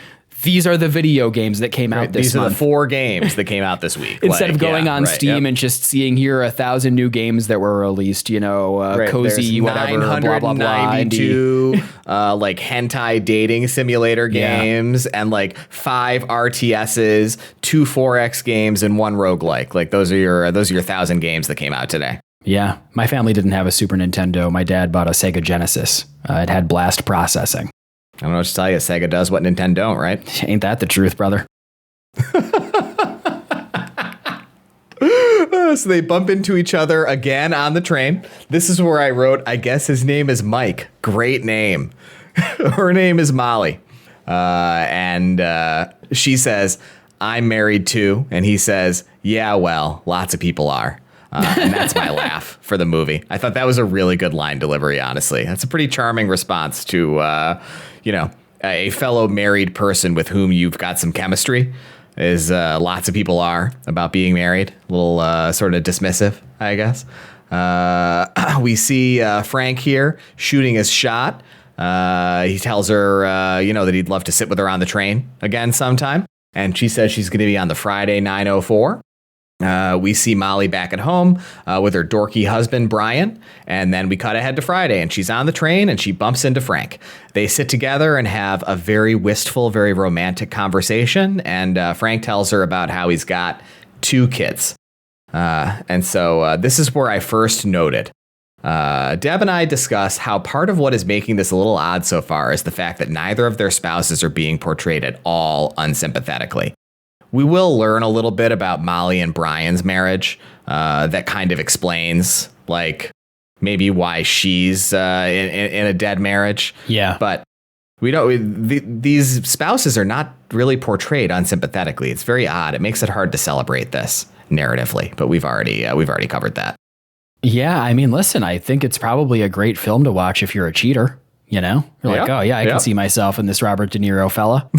Speaker 2: these are the video games that came out this month.
Speaker 1: These are the 4 games that came out this week.
Speaker 2: Instead of going on Steam and just seeing here 1,000 new games that were released, you know, cozy, whatever, blah, blah, blah.
Speaker 1: 992 like hentai dating simulator games and like 5 RTSs, 2 4X games, and 1 roguelike. Like those are your 1,000 games that came out today.
Speaker 2: Yeah. My family didn't have a Super Nintendo. My dad bought a Sega Genesis. It had blast processing.
Speaker 1: I don't know what to tell you. Sega does what Nintendo don't, right?
Speaker 2: Ain't that the truth, brother?
Speaker 1: So they bump into each other again on the train. This is where I wrote, I guess his name is Mike. Great name. Her name is Molly. And she says, I'm married too. And he says, yeah, well, lots of people are. And that's my laugh for the movie. I thought that was a really good line delivery, honestly. That's a pretty charming response to, a fellow married person with whom you've got some chemistry, as lots of people are about being married. A little sort of dismissive, I guess. We see Frank here shooting his shot. He tells her, that he'd love to sit with her on the train again sometime. And she says she's going to be on the Friday 9:04. We see Molly back at home with her dorky husband, Brian. And then we cut ahead to Friday, and she's on the train and she bumps into Frank. They sit together and have a very wistful, very romantic conversation. And Frank tells her about how he's got 2 kids. And so this is where I first noted. Deb and I discuss how part of what is making this a little odd so far is the fact that neither of their spouses are being portrayed at all unsympathetically. We will learn a little bit about Molly and Brian's marriage that kind of explains, like, maybe why she's in a dead marriage.
Speaker 2: Yeah.
Speaker 1: But we don't. These spouses are not really portrayed unsympathetically. It's very odd. It makes it hard to celebrate this narratively. But we've already covered that.
Speaker 2: Yeah, I mean, listen, I think it's probably a great film to watch if you're a cheater, you know? You're like, oh, yeah, I can see myself in this Robert De Niro fella.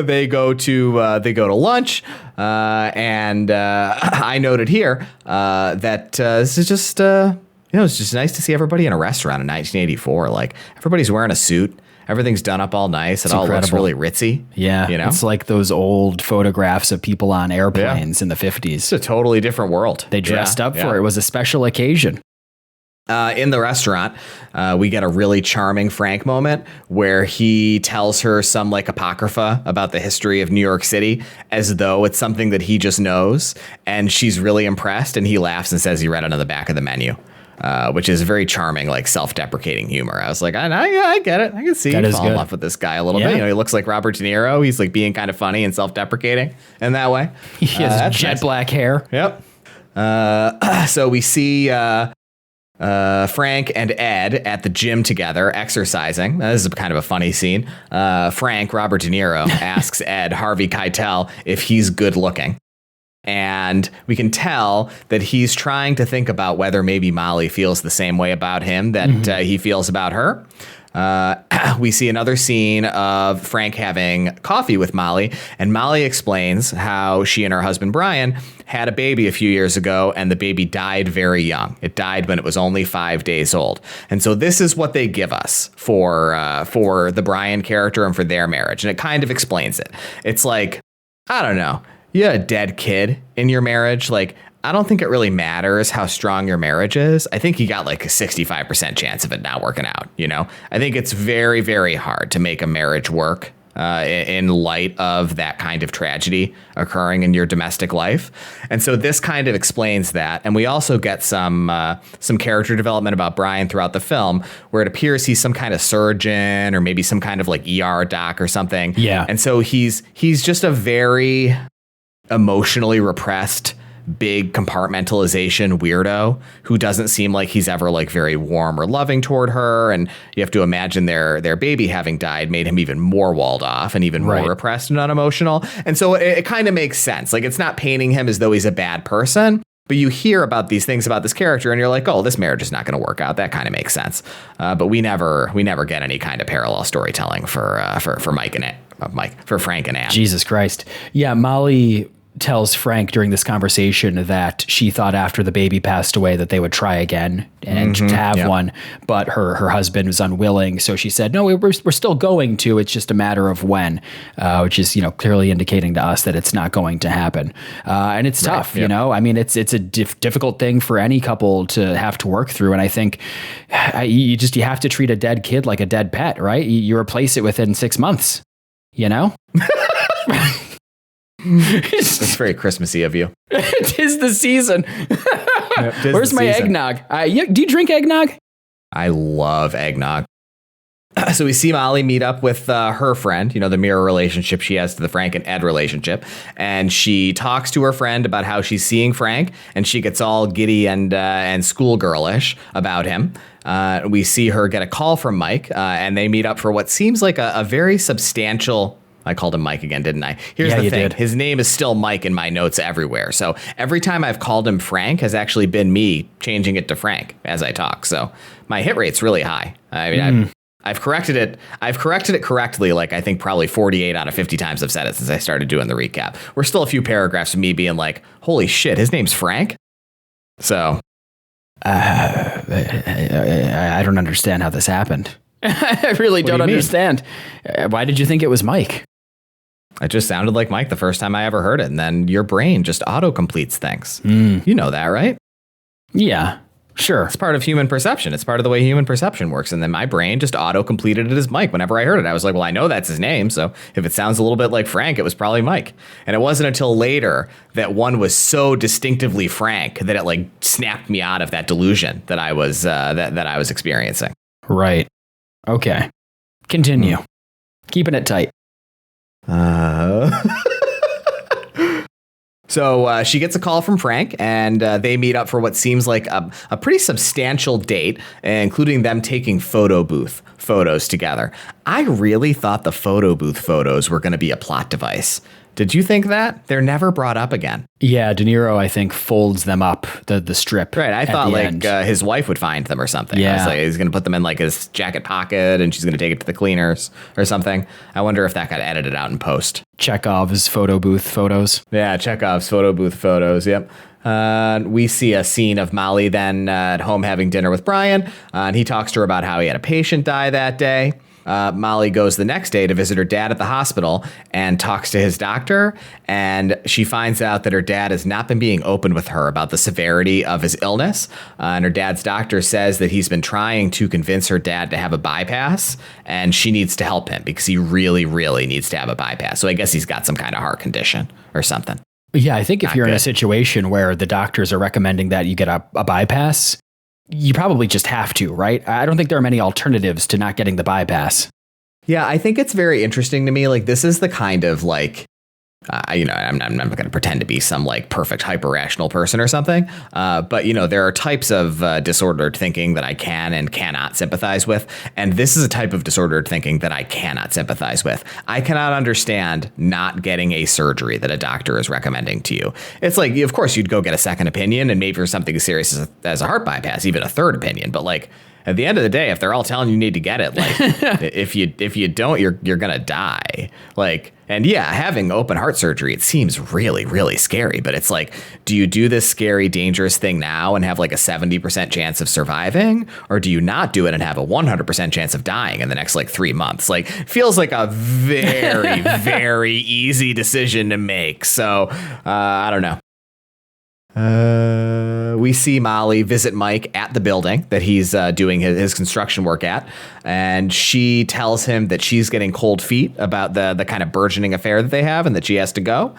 Speaker 1: They go to lunch, and I noted here that this is just, it's just nice to see everybody in a restaurant in 1984. Like, everybody's wearing a suit. Everything's done up all nice. It all looks really ritzy.
Speaker 2: Yeah. You know? It's like those old photographs of people on airplanes in the 50s.
Speaker 1: It's a totally different world.
Speaker 2: They dressed up for it. It was a special occasion.
Speaker 1: In the restaurant, we get a really charming Frank moment where he tells her some like apocrypha about the history of New York City as though it's something that he just knows. And she's really impressed. And he laughs and says he read it on the back of the menu. Which is very charming, like self-deprecating humor. I was like, I get it. I can see you fall in love with this guy a little bit. You know, he looks like Robert De Niro. He's like being kind of funny and self-deprecating in that way.
Speaker 2: He has jet black hair.
Speaker 1: Yep. So we see Frank and Ed at the gym together exercising. This is kind of a funny scene. Frank, Robert De Niro, asks Ed, Harvey Keitel, if he's good looking. And we can tell that he's trying to think about whether maybe Molly feels the same way about him that he feels about her. We see another scene of Frank having coffee with Molly, and Molly explains how she and her husband Brian had a baby a few years ago, and the baby died very young. It died when it was only 5 days old. And so this is what they give us for the Brian character and for their marriage. And it kind of explains it. It's like, I don't know. You had a dead kid in your marriage. Like, I don't think it really matters how strong your marriage is. I think you got like a 65% chance of it not working out. You know, I think it's very, very hard to make a marriage work in light of that kind of tragedy occurring in your domestic life. And so this kind of explains that. And we also get some character development about Brian throughout the film, where it appears he's some kind of surgeon or maybe some kind of like ER doc or something.
Speaker 2: Yeah.
Speaker 1: And so he's just a very emotionally repressed, big compartmentalization weirdo who doesn't seem like he's ever like very warm or loving toward her. And you have to imagine their baby having died made him even more walled off and even more repressed and unemotional. And so it kind of makes sense. Like, it's not painting him as though he's a bad person, but you hear about these things about this character and you're like, oh, this marriage is not going to work out. That kind of makes sense. But we never get any kind of parallel storytelling for Frank and Anne.
Speaker 2: Jesus Christ. Yeah. Molly tells Frank during this conversation that she thought after the baby passed away that they would try again and to have one, but her husband was unwilling. So she said, no, we're still going to, it's just a matter of when, which is, clearly indicating to us that it's not going to happen. And it's tough, you know, I mean, it's a difficult thing for any couple to have to work through. And I think you have to treat a dead kid like a dead pet, right? You replace it within 6 months, you know?
Speaker 1: It's very Christmassy of you.
Speaker 2: Tis the season. Where's my eggnog? Do you drink eggnog?
Speaker 1: I love eggnog. So we see Molly meet up with her friend, the mirror relationship she has to the Frank and Ed relationship. And she talks to her friend about how she's seeing Frank, and she gets all giddy and schoolgirlish about him. We see her get a call from Mike, and they meet up for what seems like a very substantial... I called him Mike again, didn't I? Here's the thing. His name is still Mike in my notes everywhere. So every time I've called him Frank has actually been me changing it to Frank as I talk. So my hit rate's really high. I mean, I've corrected it. I've corrected it correctly, like I think probably 48 out of 50 times I've said it since I started doing the recap. We're still a few paragraphs of me being like, holy shit, his name's Frank? So.
Speaker 2: I don't understand how this happened. I really don't understand. Why did you think it was Mike?
Speaker 1: It just sounded like Mike the first time I ever heard it. And then your brain just auto-completes things. You know that, right?
Speaker 2: Yeah, sure.
Speaker 1: It's part of human perception. It's part of the way human perception works. And then my brain just auto-completed it as Mike. Whenever I heard it, I was like, well, I know that's his name. So if it sounds a little bit like Frank, it was probably Mike. And it wasn't until later that one was so distinctively Frank that it like snapped me out of that delusion that I was that I was experiencing.
Speaker 2: Right. Okay. Continue. Keeping it tight.
Speaker 1: So she gets a call from Frank, and they meet up for what seems like a pretty substantial date, including them taking photo booth photos together. I really thought the photo booth photos were going to be a plot device. Did you think that? They're never brought up again.
Speaker 2: Yeah, De Niro, I think, folds them up, the strip.
Speaker 1: Right, I thought like his wife would find them or something. Yeah. I was like, he's going to put them in like his jacket pocket and she's going to take it to the cleaners or something. I wonder if that got edited out in post.
Speaker 2: Chekhov's photo booth photos.
Speaker 1: Yeah, Chekhov's photo booth photos, yep. We see a scene of Molly then at home having dinner with Brian, and he talks to her about how he had a patient die that day. Molly goes the next day to visit her dad at the hospital and talks to his doctor, and she finds out that her dad has not been being open with her about the severity of his illness. And her dad's doctor says that he's been trying to convince her dad to have a bypass, and she needs to help him because he really, really needs to have a bypass. So I guess he's got some kind of heart condition or something.
Speaker 2: Yeah, I think if you're in a situation where the doctors are recommending that you get a bypass, you probably just have to, right? I don't think there are many alternatives to not getting the bypass.
Speaker 1: Yeah, I think it's very interesting to me. Like, this is the kind of like, I'm not going to pretend to be some like perfect hyper rational person or something. But, there are types of disordered thinking that I can and cannot sympathize with. And this is a type of disordered thinking that I cannot sympathize with. I cannot understand not getting a surgery that a doctor is recommending to you. It's like, of course, you'd go get a second opinion and maybe for something as serious as a heart bypass, even a third opinion. But like, at the end of the day, if they're all telling you need to get it, like if you don't, you're gonna die. Like, and yeah, having open heart surgery, it seems really, really scary. But it's like, do you do this scary, dangerous thing now and have like a 70% chance of surviving, or do you not do it and have a 100% chance of dying in the next like 3 months? Like, feels like a very, very easy decision to make. So I don't know. We see Molly visit Mike at the building that he's doing his construction work at, and she tells him that she's getting cold feet about the kind of burgeoning affair that they have and that she has to go.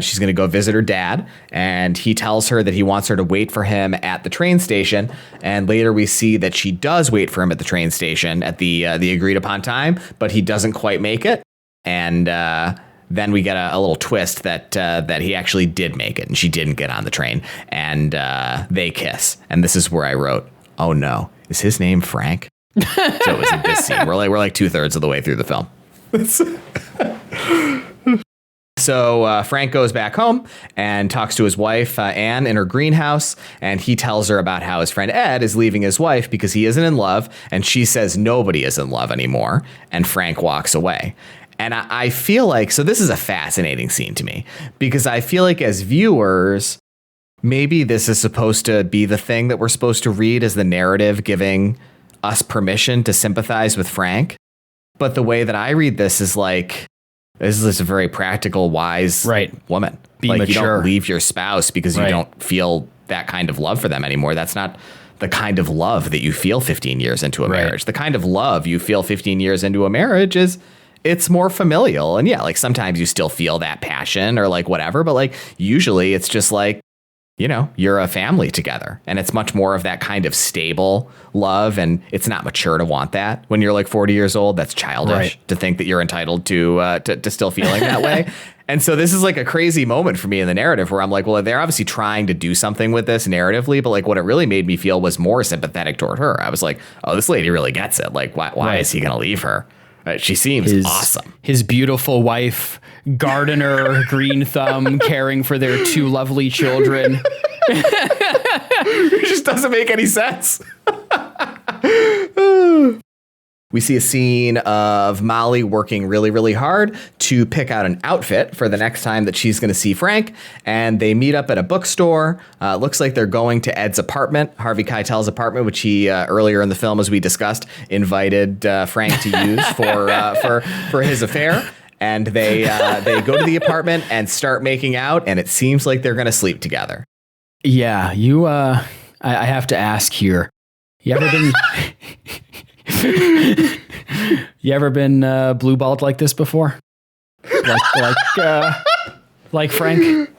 Speaker 1: She's going to go visit her dad, and he tells her that he wants her to wait for him at the train station. And later we see that she does wait for him at the train station at the agreed upon time, but he doesn't quite make it. And then we get a little twist that he actually did make it and she didn't get on the train, and they kiss. And this is where I wrote, oh no, is his name Frank? So it was in this scene. We're like 2/3 of the way through the film. So Frank goes back home and talks to his wife, Anne, in her greenhouse. And he tells her about how his friend Ed is leaving his wife because he isn't in love. And she says nobody is in love anymore. And Frank walks away. And I feel like, so this is a fascinating scene to me, because I feel like as viewers, maybe this is supposed to be the thing that we're supposed to read as the narrative giving us permission to sympathize with Frank. But the way that I read this is like, this is a very practical, wise woman.
Speaker 2: Be
Speaker 1: like,
Speaker 2: mature.
Speaker 1: You don't leave your spouse because you don't feel that kind of love for them anymore. That's not the kind of love that you feel 15 years into a marriage. The kind of love you feel 15 years into a marriage is, it's more familial. And yeah, like sometimes you still feel that passion or like whatever, but like usually it's just like, you're a family together, and it's much more of that kind of stable love. And it's not mature to want that when you're like 40 years old. That's childish to think that you're entitled to still feeling that way. And so this is like a crazy moment for me in the narrative where I'm like, well, they're obviously trying to do something with this narratively, but like what it really made me feel was more sympathetic toward her. I was like, oh, this lady really gets it. Like, why is he going to leave her? She seems awesome.
Speaker 2: His beautiful wife, gardener, green thumb, caring for their 2 lovely children.
Speaker 1: It just doesn't make any sense. We see a scene of Molly working really, really hard to pick out an outfit for the next time that she's going to see Frank. And they meet up at a bookstore. Looks like they're going to Ed's apartment, Harvey Keitel's apartment, which he earlier in the film, as we discussed, invited Frank to use for his affair. and they go to the apartment and start making out, and it seems like they're going to sleep together.
Speaker 2: Yeah, I have to ask here. You ever been blue balled like this before? Like Frank?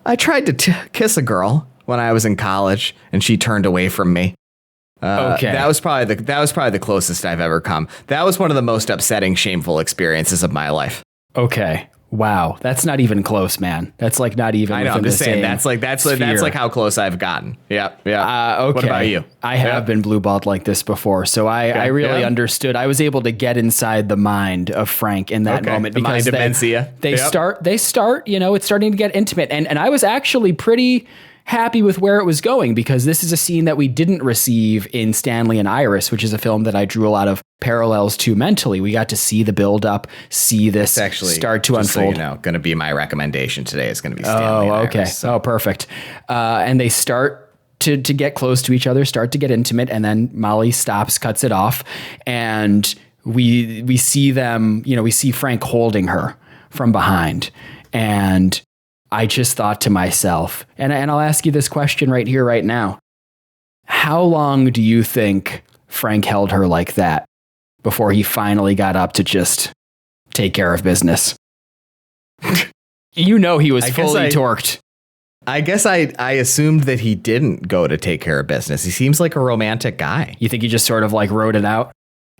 Speaker 1: I tried to kiss a girl when I was in college, and she turned away from me.
Speaker 2: Okay,
Speaker 1: that was probably the closest I've ever come. That was one of the most upsetting, shameful experiences of my life.
Speaker 2: Okay. Wow, that's not even close, man. That's like not even.
Speaker 1: I know. I'm just saying that's like how close I've gotten. Yeah.
Speaker 2: Okay.
Speaker 1: What about you?
Speaker 2: I have been blue balled like this before, so I really understood. I was able to get inside the mind of Frank in that moment because they start. You know, it's starting to get intimate, and I was actually pretty happy with where it was going because this is a scene that we didn't receive in Stanley and Iris, which is a film that I drew a lot of parallels to mentally. We got to see the build up, see this actually start to unfold.
Speaker 1: So going to be my recommendation today is going to be Stanley and Iris.
Speaker 2: So. Oh, perfect. And they start to get close to each other, start to get intimate, and then Molly stops, cuts it off, and we see them, you know, we see Frank holding her from behind, and I just thought to myself, and I'll ask you this question right here, right now. How long do you think Frank held her like that before he finally got up to just take care of business? You know, he was fully torqued.
Speaker 1: I guess I assumed that he didn't go to take care of business. He seems like a romantic guy.
Speaker 2: You think he just sort of like wrote it out?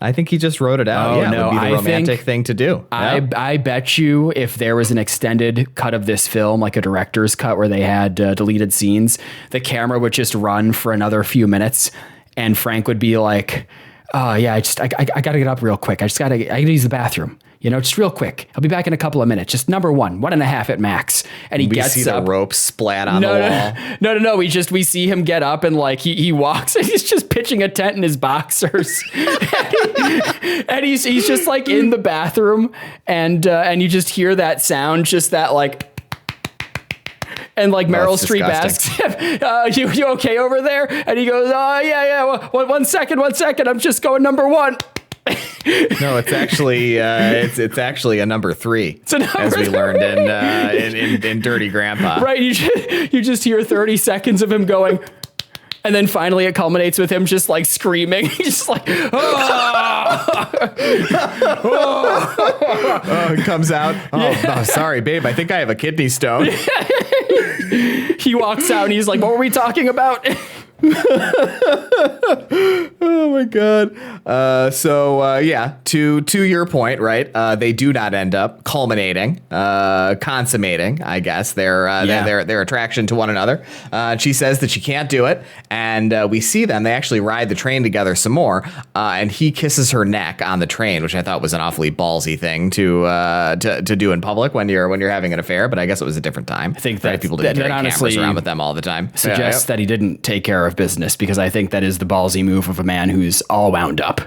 Speaker 1: I think he just wrote it out. It would be the romantic thing to do.
Speaker 2: I bet you if there was an extended cut of this film, like a director's cut where they had deleted scenes, the camera would just run for another few minutes and Frank would be like, oh yeah, I got to get up real quick. I got to use the bathroom. You know, just real quick. I'll be back in a couple of minutes. Just number 1.5 at max. And he gets
Speaker 1: see
Speaker 2: up.
Speaker 1: The rope splat on the wall.
Speaker 2: No. We see him get up and like he walks and he's just pitching a tent in his boxers. and he's just like in the bathroom and you just hear that sound, just that like. And like Meryl Streep asks him, you okay over there? And he goes, oh yeah. One second. I'm just going number 1.
Speaker 1: No, it's actually it's actually a number 3, as we learned in Dirty Grandpa.
Speaker 2: Right, you just hear 30 seconds of him going, and then finally it culminates with him just like screaming, just like,
Speaker 1: it comes out. Oh, sorry, babe. I think I have a kidney stone.
Speaker 2: He walks out and he's like, what were we talking about?
Speaker 1: Oh my God. To your point, right? They do not end up culminating, consummating, I guess, their attraction to one another. She says that she can't do it. And we see them. They actually ride the train together some more. And he kisses her neck on the train, which I thought was an awfully ballsy thing to do in public when you're having an affair. But I guess it was a different time.
Speaker 2: I think that people didn't carry cameras
Speaker 1: around with them all the time.
Speaker 2: Suggests that he didn't take care of business, because I think that is the ballsy move of a man who's all wound up.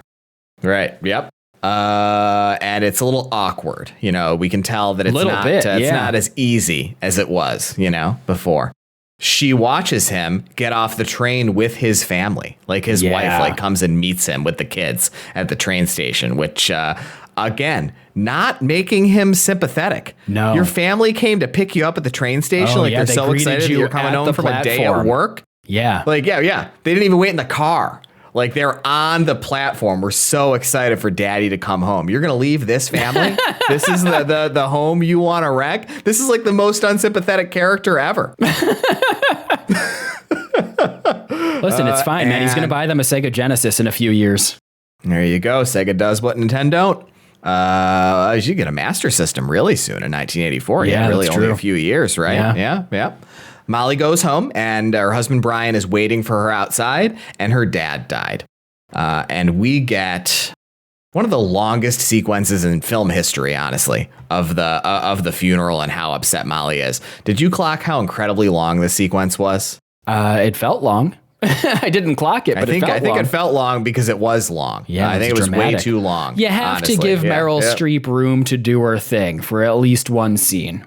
Speaker 1: Right. Yep. And it's a little awkward. You know, we can tell that it's not as easy as it was, before. She watches him get off the train with his family. Like his wife comes and meets him with the kids at the train station, which again, not making him sympathetic.
Speaker 2: No.
Speaker 1: Your family came to pick you up at the train station. They're so excited you're coming home from a day at work.
Speaker 2: Yeah.
Speaker 1: They didn't even wait in the car. Like, they're on the platform. We're so excited for daddy to come home. You're going to leave this family? This is the home you want to wreck? This is like the most unsympathetic character ever.
Speaker 2: Listen, it's fine, man. He's going to buy them a Sega Genesis in a few years.
Speaker 1: There you go. Sega does what Nintendo don't. You get a Master System really soon in 1984.
Speaker 2: Yeah,
Speaker 1: really
Speaker 2: that's
Speaker 1: only
Speaker 2: true.
Speaker 1: a few years, right? Yeah. Molly goes home, and her husband Brian is waiting for her outside, and her dad died. And we get one of the longest sequences in film history, honestly, of the funeral and how upset Molly is. Did you clock how incredibly long this sequence was?
Speaker 2: It felt long. I didn't clock it, but I think
Speaker 1: it felt long because it was long.
Speaker 2: Yeah,
Speaker 1: I think it was way too long.
Speaker 2: You have to give Meryl Streep room to do her thing for at least one scene.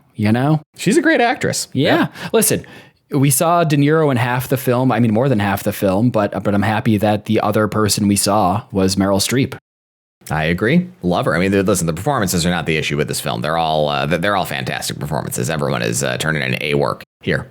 Speaker 1: She's a great actress.
Speaker 2: Yeah. Listen, we saw De Niro in half the film. I mean, more than half the film, but I'm happy that the other person we saw was Meryl Streep.
Speaker 1: I agree. Love her. I mean, listen, the performances are not the issue with this film. They're all fantastic performances. Everyone is turning in A work here.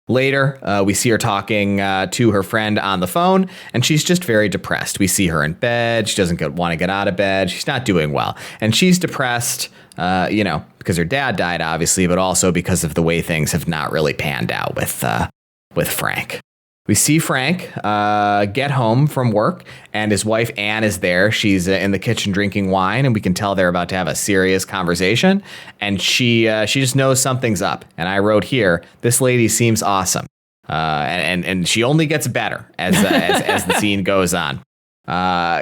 Speaker 1: Later, we see her talking to her friend on the phone, and she's just very depressed. We see her in bed. She doesn't want to get out of bed. She's not doing well. And she's depressed, because her dad died, obviously, but also because of the way things have not really panned out with Frank. We see Frank get home from work, and his wife, Anne, is there. She's in the kitchen drinking wine, and we can tell they're about to have a serious conversation. And she just knows something's up. And I wrote here, this lady seems awesome. And she only gets better as the scene goes on.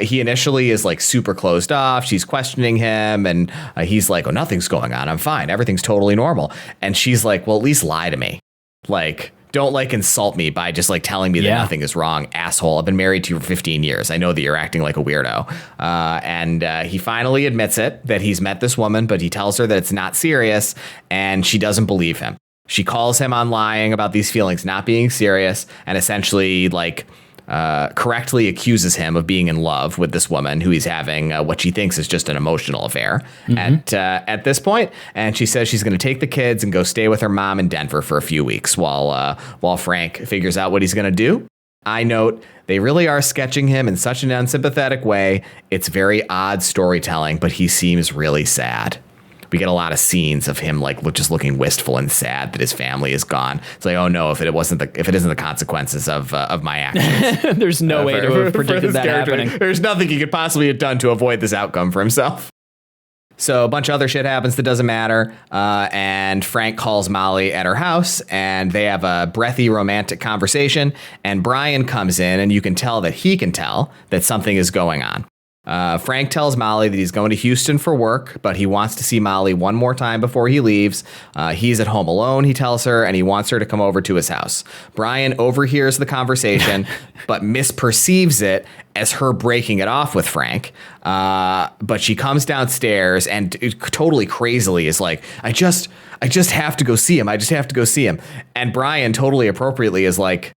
Speaker 1: He initially is like super closed off. She's questioning him, and he's like, oh, nothing's going on. I'm fine. Everything's totally normal. And she's like, well, at least lie to me. Like, don't insult me by just telling me that nothing is wrong, asshole. I've been married to you for 15 years. I know that you're acting like a weirdo. And he finally admits it, that he's met this woman, but he tells her that it's not serious, and she doesn't believe him. She calls him on lying about these feelings not being serious, and essentially correctly accuses him of being in love with this woman who he's having what she thinks is just an emotional affair at this point. And she says she's going to take the kids and go stay with her mom in Denver for a few weeks while Frank figures out what he's going to do. I note they really are sketching him in such an unsympathetic way. It's very odd storytelling, but he seems really sad. We get a lot of scenes of him just looking wistful and sad that his family is gone. It's like, oh no, if it isn't the consequences of my actions.
Speaker 2: There's no way to have predicted that happening.
Speaker 1: There's nothing he could possibly have done to avoid this outcome for himself. So a bunch of other shit happens that doesn't matter. And Frank calls Molly at her house, and they have a breathy romantic conversation. And Brian comes in, and you can tell that he can tell that something is going on. Frank tells Molly that he's going to Houston for work, but he wants to see Molly one more time before he leaves. He's at home alone, he tells her, and he wants her to come over to his house. Brian overhears the conversation, but misperceives it as her breaking it off with Frank. But she comes downstairs and totally crazily is like, I just have to go see him. I just have to go see him. And Brian totally appropriately is like,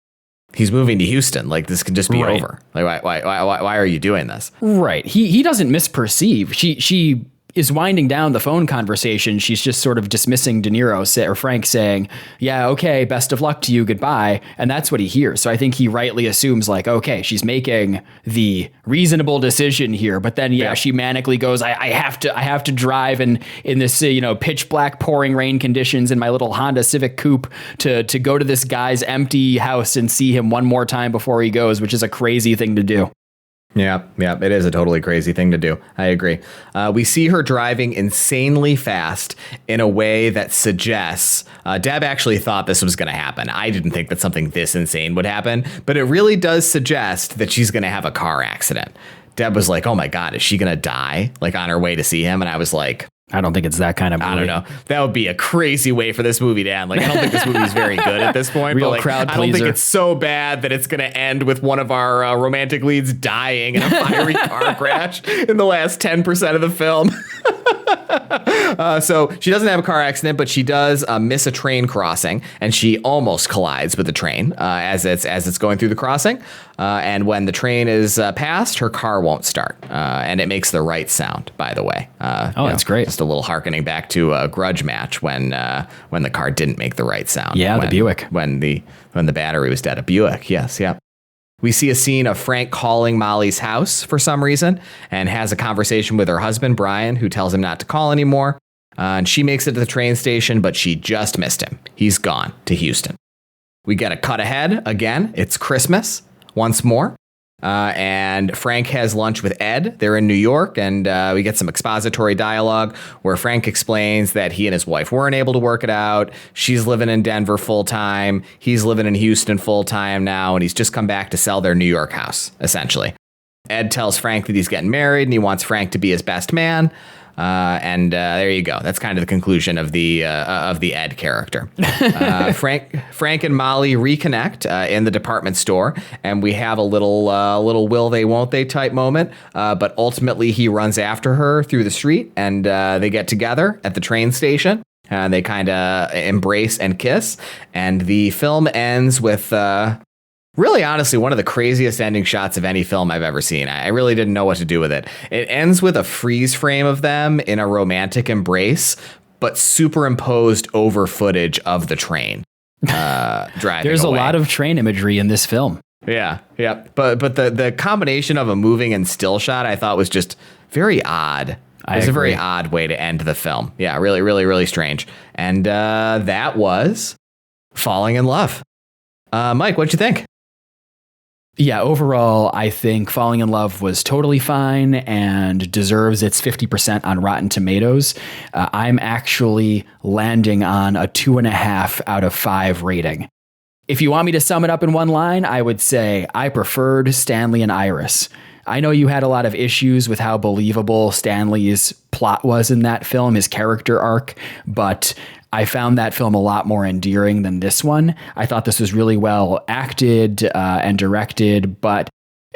Speaker 1: he's moving to Houston. This can just be over. Why are you doing this?
Speaker 2: Right. He doesn't misperceive. She is winding down the phone conversation. She's just sort of dismissing De Niro or Frank saying, yeah, okay, best of luck to you, goodbye. And that's what he hears. So I think he rightly assumes okay, she's making the reasonable decision here. But then, she manically goes, I have to drive in this, pitch black pouring rain conditions in my little Honda Civic Coupe to go to this guy's empty house and see him one more time before he goes, which is a crazy thing to do.
Speaker 1: Yeah, it is a totally crazy thing to do. I agree. We see her driving insanely fast in a way that suggests Deb actually thought this was going to happen. I didn't think that something this insane would happen, but it really does suggest that she's going to have a car accident. Deb was like, oh my God, is she going to die on her way to see him? And I was like,
Speaker 2: I don't think it's that kind of movie.
Speaker 1: I don't know. That would be a crazy way for this movie to end. I don't think this movie is very good at this point.
Speaker 2: Real crowd pleaser.
Speaker 1: I don't think it's so bad that it's going to end with one of our romantic leads dying in a fiery car crash in the last 10% of the film. So she doesn't have a car accident, but she does miss a train crossing, and she almost collides with the train as it's going through the crossing. And when the train is passed, her car won't start, and it makes the right sound. By the way,
Speaker 2: that's great.
Speaker 1: Just a little harkening back to a Grudge match when the car didn't make the right sound.
Speaker 2: Yeah, the Buick.
Speaker 1: When the battery was dead. A Buick. Yes. Yeah. We see a scene of Frank calling Molly's house for some reason and has a conversation with her husband, Brian, who tells him not to call anymore. And she makes it to the train station, but she just missed him. He's gone to Houston. We get a cut ahead again. It's Christmas once more. And Frank has lunch with Ed. They're in New York, and we get some expository dialogue where Frank explains that he and his wife weren't able to work it out. She's living in Denver full time. He's living in Houston full time now, and he's just come back to sell their New York house, essentially. Ed tells Frank that he's getting married, and he wants Frank to be his best man. And there you go. That's kind of the conclusion of the Ed character. Frank and Molly reconnect in the department store, and we have a little will they won't they type moment. But ultimately, he runs after her through the street, and they get together at the train station. They kind of embrace and kiss, and the film ends with Really, honestly, one of the craziest ending shots of any film I've ever seen. I really didn't know what to do with it. It ends with a freeze frame of them in a romantic embrace, but superimposed over footage of the train driving
Speaker 2: There's
Speaker 1: away.
Speaker 2: A lot of train imagery in this film.
Speaker 1: Yeah. But the combination of a moving and still shot I thought was just very odd. It was a very odd way to end the film. Yeah, really, really, really strange. And that was Falling in Love. Mike, what'd you think?
Speaker 2: Yeah, overall, I think Falling in Love was totally fine and deserves its 50% on Rotten Tomatoes. I'm actually landing on a 2.5 out of 5 rating. If you want me to sum it up in one line, I would say I preferred Stanley and Iris. I know you had a lot of issues with how believable Stanley's plot was in that film, his character arc, but I found that film a lot more endearing than this one. I thought this was really well acted and directed, but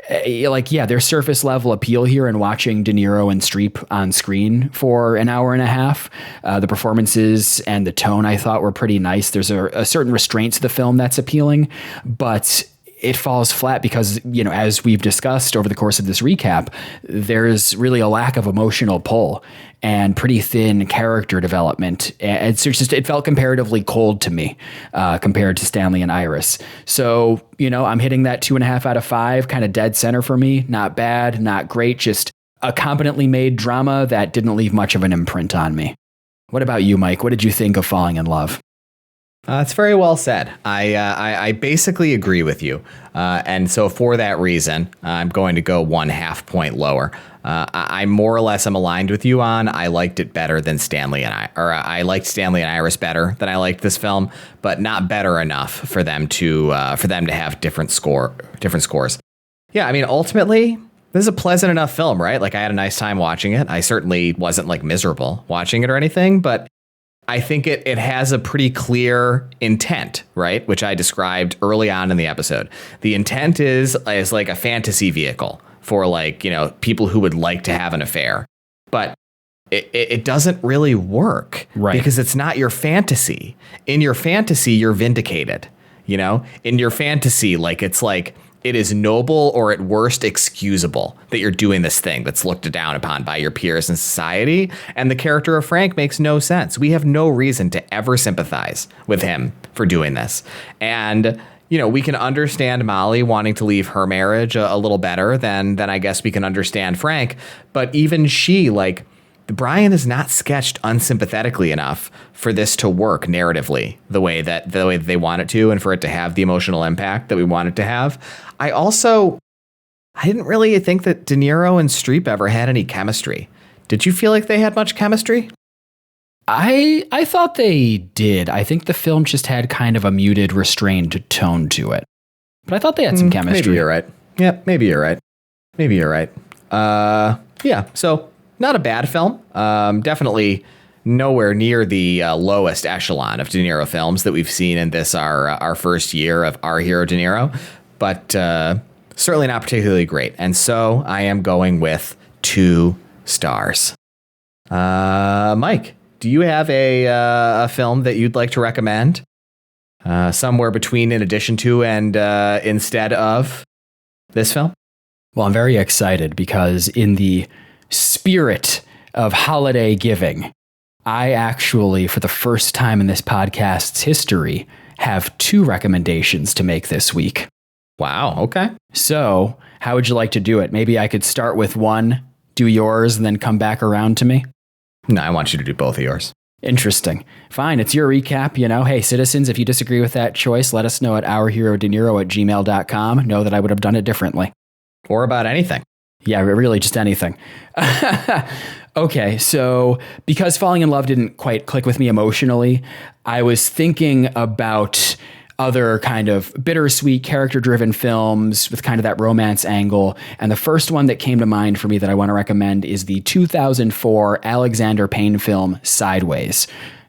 Speaker 2: there's surface level appeal here in watching De Niro and Streep on screen for an hour and a half. The performances and the tone I thought were pretty nice. There's a certain restraint to the film that's appealing, but it falls flat because, as we've discussed over the course of this recap, there's really a lack of emotional pull and pretty thin character development. And it felt comparatively cold to me compared to Stanley and Iris. So, I'm hitting that 2.5 out of 5, kind of dead center for me. Not bad, not great, just a competently made drama that didn't leave much of an imprint on me. What about you, Mike? What did you think of Falling in Love?
Speaker 1: It's very well said. I basically agree with you. And so for that reason, I'm going to go 1/2 point lower. I more or less am aligned with you on I liked it better than I liked Stanley and Iris better than I liked this film, but not better enough for them to have different scores. Yeah, I mean, ultimately, this is a pleasant enough film, right? Like, I had a nice time watching it. I certainly wasn't miserable watching it or anything, but I think it has a pretty clear intent, right? Which I described early on in the episode. The intent is like a fantasy vehicle for people who would like to have an affair, but it doesn't really work,
Speaker 2: right?
Speaker 1: Because it's not your fantasy. In your fantasy, you're vindicated. In your fantasy, it is noble or at worst excusable that you're doing this thing that's looked down upon by your peers in society. And the character of Frank makes no sense. We have no reason to ever sympathize with him for doing this. And, we can understand Molly wanting to leave her marriage a little better than I guess we can understand Frank. But even she, Brian is not sketched unsympathetically enough for this to work narratively the way that they want it to, and for it to have the emotional impact that we want it to have. I didn't really think that De Niro and Streep ever had any chemistry. Did you feel like they had much chemistry?
Speaker 2: I thought they did. I think the film just had kind of a muted, restrained tone to it. But I thought they had some chemistry.
Speaker 1: Maybe you're right. Yeah, maybe you're right. Yeah, so not a bad film. Definitely nowhere near the lowest echelon of De Niro films that we've seen in this our first year of Our Hero De Niro, but certainly not particularly great. And so I am going with 2 stars. Mike, do you have a film that you'd like to recommend? Somewhere between in addition to and instead of this film?
Speaker 2: Well, I'm very excited because in the spirit of holiday giving, I actually, for the first time in this podcast's history, have 2 recommendations to make this week.
Speaker 1: Wow, okay.
Speaker 2: So, how would you like to do it? Maybe I could start with one, do yours, and then come back around to me?
Speaker 1: No, I want you to do both of yours.
Speaker 2: Interesting. Fine, it's your recap, Hey, citizens, if you disagree with that choice, let us know at ourherodeniro@gmail.com. Know that I would have done it differently.
Speaker 1: Or about anything.
Speaker 2: Yeah, really just anything. Okay, so because Falling in Love didn't quite click with me emotionally, I was thinking about other kind of bittersweet character-driven films with kind of that romance angle. And the first one that came to mind for me that I want to recommend is the 2004 Alexander Payne film Sideways.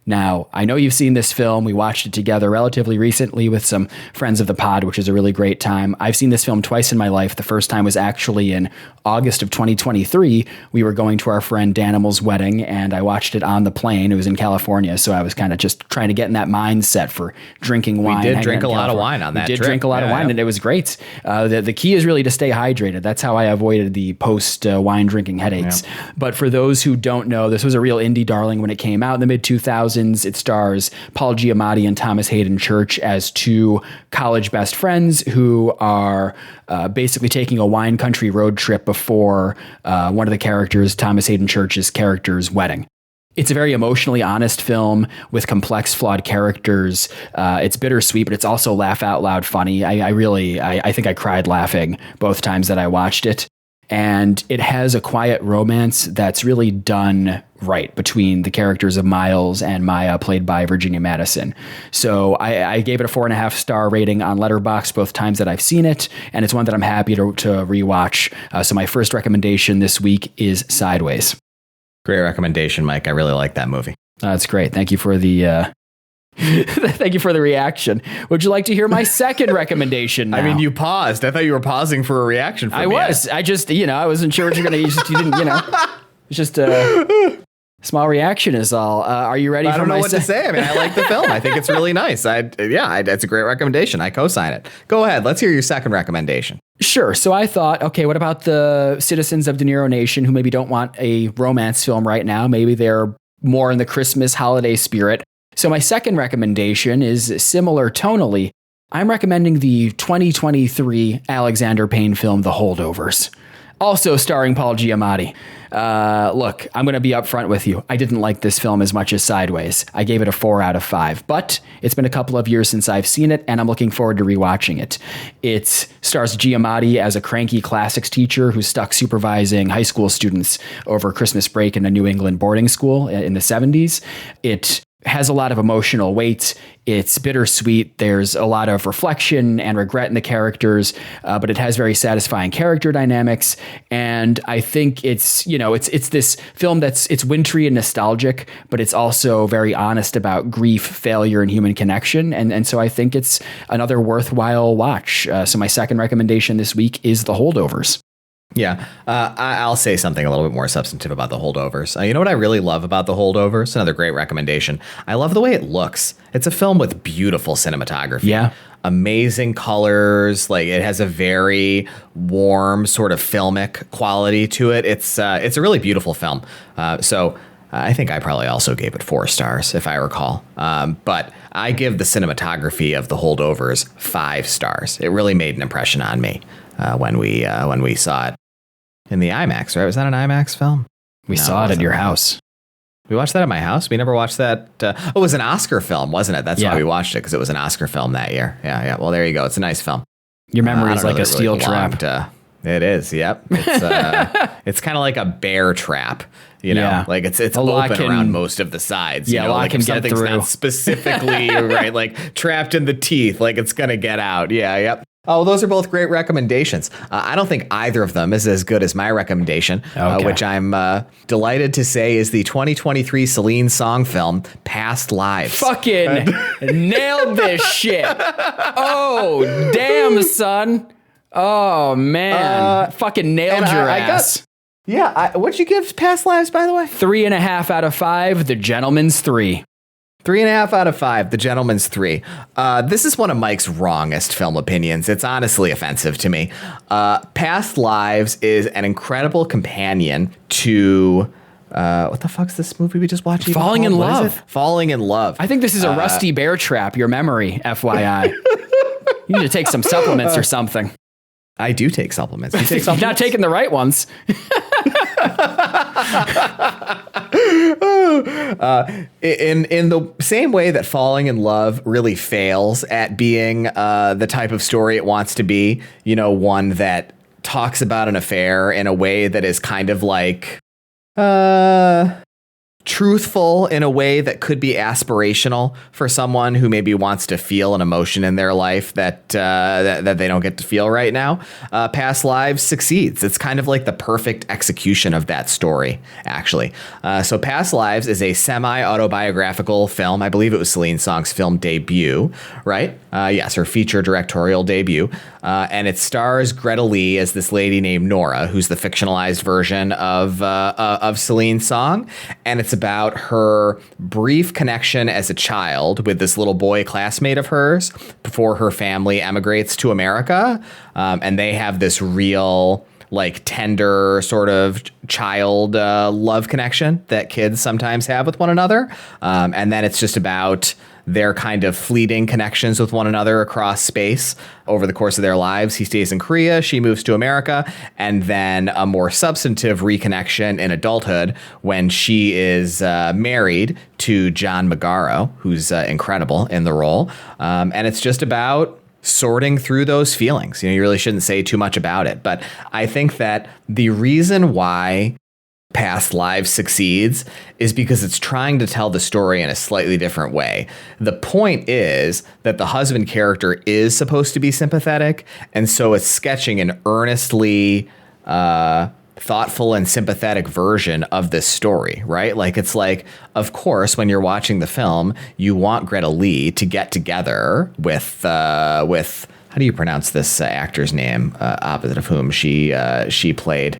Speaker 2: Now, I know you've seen this film. We watched it together relatively recently with some friends of the pod, which is a really great time. I've seen this film twice in my life. The first time was actually in August of 2023. We were going to our friend Danimal's wedding, and I watched it on the plane. It was in California, so I was kind of just trying to get in that mindset for drinking wine.
Speaker 1: We did drink a lot of wine on that trip.
Speaker 2: We did drink a lot of wine, and it was great. The key is really to stay hydrated. That's how I avoided the post-wine drinking headaches. Yeah. But for those who don't know, this was a real indie darling when it came out in the mid-2000s. It stars Paul Giamatti and Thomas Hayden Church as two college best friends who are basically taking a wine country road trip before one of the characters, Thomas Hayden Church's character's wedding. It's a very emotionally honest film with complex, flawed characters. It's bittersweet, but it's also laugh out loud funny. I think I cried laughing both times that I watched it. And it has a quiet romance that's really done right between the characters of Miles and Maya, played by Virginia Madison. So I gave it a 4.5-star rating on Letterboxd both times that I've seen it, and it's one that I'm happy to rewatch. So my first recommendation this week is Sideways.
Speaker 1: Great recommendation, Mike. I really like that movie.
Speaker 2: That's great. Thank you for the thank you for the reaction. Would you like to hear my second recommendation now?
Speaker 1: I mean, you paused. I thought you were pausing for a reaction from me.
Speaker 2: I was. I just, I wasn't sure what you're going to use. You didn't, it's just a small reaction is all. Are you ready for my
Speaker 1: I don't know what to say. I mean, I like the film. I think it's really nice. It's a great recommendation. I co-sign it. Go ahead. Let's hear your second recommendation.
Speaker 2: Sure. So I thought, okay, what about the citizens of De Niro Nation who maybe don't want a romance film right now? Maybe they're more in the Christmas holiday spirit. So my second recommendation is similar tonally. I'm recommending the 2023 Alexander Payne film, The Holdovers, also starring Paul Giamatti. Look, I'm going to be upfront with you. I didn't like this film as much as Sideways. I gave it a 4 out of 5, but it's been a couple of years since I've seen it, and I'm looking forward to rewatching it. It stars Giamatti as a cranky classics teacher who's stuck supervising high school students over Christmas break in a New England boarding school in the 70s. It has a lot of emotional weight. It's bittersweet. There's a lot of reflection and regret in the characters, but it has very satisfying character dynamics. And I think it's this film it's wintry and nostalgic, but it's also very honest about grief, failure, and human connection. And so I think it's another worthwhile watch. So my second recommendation this week is The Holdovers.
Speaker 1: Yeah, I'll say something a little bit more substantive about The Holdovers. You know what I really love about The Holdovers? Another great recommendation. I love the way it looks. It's a film with beautiful cinematography.
Speaker 2: Yeah.
Speaker 1: Amazing colors. Like, it has a very warm sort of filmic quality to it. It's a really beautiful film. So I think I probably also gave it 4 stars, if I recall. But I give the cinematography of The Holdovers 5 stars. It really made an impression on me when we saw it in the IMAX, right? Was that an IMAX film?
Speaker 2: We saw it at your house.
Speaker 1: We watched that at my house. We never watched that. It was an Oscar film, wasn't it? That's why we watched it, because it was an Oscar film that year. Yeah. Well, there you go. It's a nice film.
Speaker 2: Your memory is like a steel trap.
Speaker 1: It is. Yep. It's kind of like a bear trap. Like it's open around most of the sides.
Speaker 2: Yeah,
Speaker 1: like
Speaker 2: if
Speaker 1: something's not specifically right, like trapped in the teeth, like it's gonna get out. Yeah. Yep. Oh, those are both great recommendations. I don't think either of them is as good as my recommendation, which I'm delighted to say is the 2023 Celine Song film, Past Lives.
Speaker 2: Fucking nailed this shit. Oh, damn, son. Oh, man. Fucking nailed your ass.
Speaker 1: What'd you give Past Lives, by the way?
Speaker 2: 3.5 out of 5. The Gentleman's 3.
Speaker 1: 3.5 out of 5. The Gentleman's 3. This is one of Mike's wrongest film opinions. It's honestly offensive to me. Past Lives is an incredible companion to... what the fuck's this movie we just watched?
Speaker 2: Falling in Love.
Speaker 1: Falling in Love.
Speaker 2: I think this is a rusty bear trap, your memory, FYI. You need to take some supplements or something.
Speaker 1: I do take supplements. You take supplements?
Speaker 2: You're not taking the right ones.
Speaker 1: In the same way that Falling in Love really fails at being the type of story it wants to be, one that talks about an affair in a way that is kind of like truthful in a way that could be aspirational for someone who maybe wants to feel an emotion in their life that they don't get to feel right now. Past Lives succeeds. It's kind of like the perfect execution of that story, actually. So Past Lives is a semi-autobiographical film. I believe it was Celine Song's film debut, right? Yes, her feature directorial debut. And it stars Greta Lee as this lady named Nora, who's the fictionalized version of Celine Song. And it's about her brief connection as a child with this little boy classmate of hers before her family emigrates to America. And they have this real, like, tender sort of child love connection that kids sometimes have with one another. And then it's just about their kind of fleeting connections with one another across space over the course of their lives. He stays in Korea, she moves to America, and then a more substantive reconnection in adulthood when she is married to John Magaro, who's incredible in the role. And it's just about sorting through those feelings. You know, you really shouldn't say too much about it, but I think that the reason why Past Lives succeeds is because it's trying to tell the story in a slightly different way. The point is that the husband character is supposed to be sympathetic, and so it's sketching an earnestly thoughtful and sympathetic version of this story, right? Like, it's like, of course, when you're watching the film, you want Greta Lee to get together with how do you pronounce this actor's name, opposite of whom she played?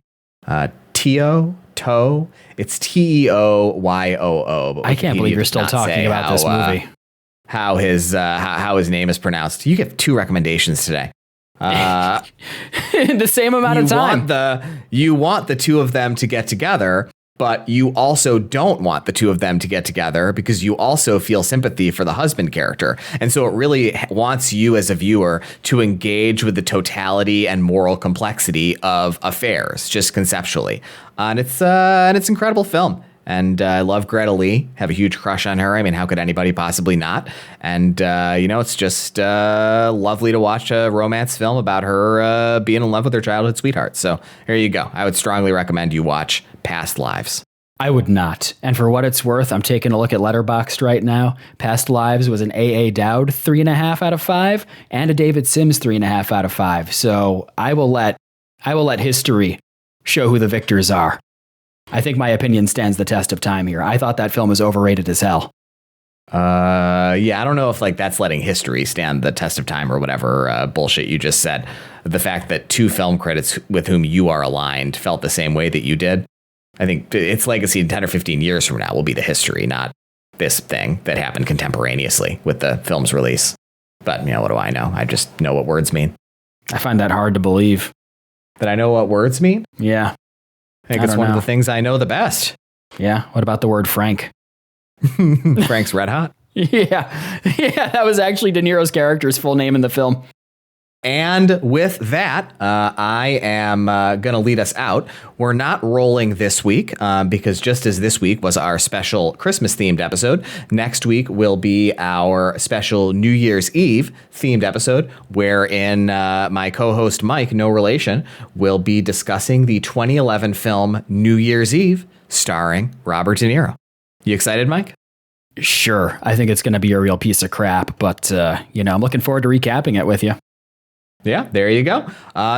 Speaker 1: Toe. It's Teoyoo.
Speaker 2: I can't believe you're still talking about this movie.
Speaker 1: How his name is pronounced. You get 2 recommendations today.
Speaker 2: The same amount of time.
Speaker 1: You want the two of them to get together, but you also don't want the two of them to get together because you also feel sympathy for the husband character. And so it really wants you as a viewer to engage with the totality and moral complexity of affairs, just conceptually. And it's an incredible film. And I love Greta Lee, have a huge crush on her. I mean, how could anybody possibly not? And, it's just lovely to watch a romance film about her being in love with her childhood sweetheart. So here you go. I would strongly recommend you watch Past Lives.
Speaker 2: I would not. And for what it's worth, I'm taking a look at Letterboxd right now. Past Lives was an A.A. Dowd 3.5 out of 5 and a David Sims 3.5 out of 5. So I will let history show who the victors are. I think my opinion stands the test of time here. I thought that film was overrated as hell.
Speaker 1: I don't know if that's letting history stand the test of time or whatever bullshit you just said. The fact that 2 film critics with whom you are aligned felt the same way that you did. I think its legacy in 10 or 15 years from now will be the history, not this thing that happened contemporaneously with the film's release. But, what do I know? I just know what words mean.
Speaker 2: I find that hard to believe.
Speaker 1: That I know what words mean?
Speaker 2: Yeah.
Speaker 1: I think it's one of the things I know the best.
Speaker 2: Yeah. What about the word Frank?
Speaker 1: Frank's Red Hot?
Speaker 2: Yeah, that was actually De Niro's character's full name in the film.
Speaker 1: And with that, I am going to lead us out. We're not rolling this week because just as this week was our special Christmas-themed episode, next week will be our special New Year's Eve themed episode, wherein my co-host Mike, no relation, will be discussing the 2011 film New Year's Eve, starring Robert De Niro. You excited, Mike?
Speaker 2: Sure. I think it's going to be a real piece of crap, but, I'm looking forward to recapping it with you.
Speaker 1: Yeah, there you go.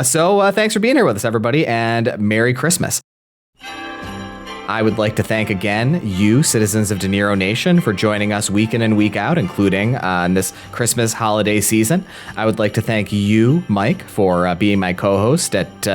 Speaker 1: So thanks for being here with us, everybody, and Merry Christmas. I would like to thank again you, citizens of De Niro Nation, for joining us week in and week out, including on this Christmas holiday season. I would like to thank you, Mike, for being my co-host at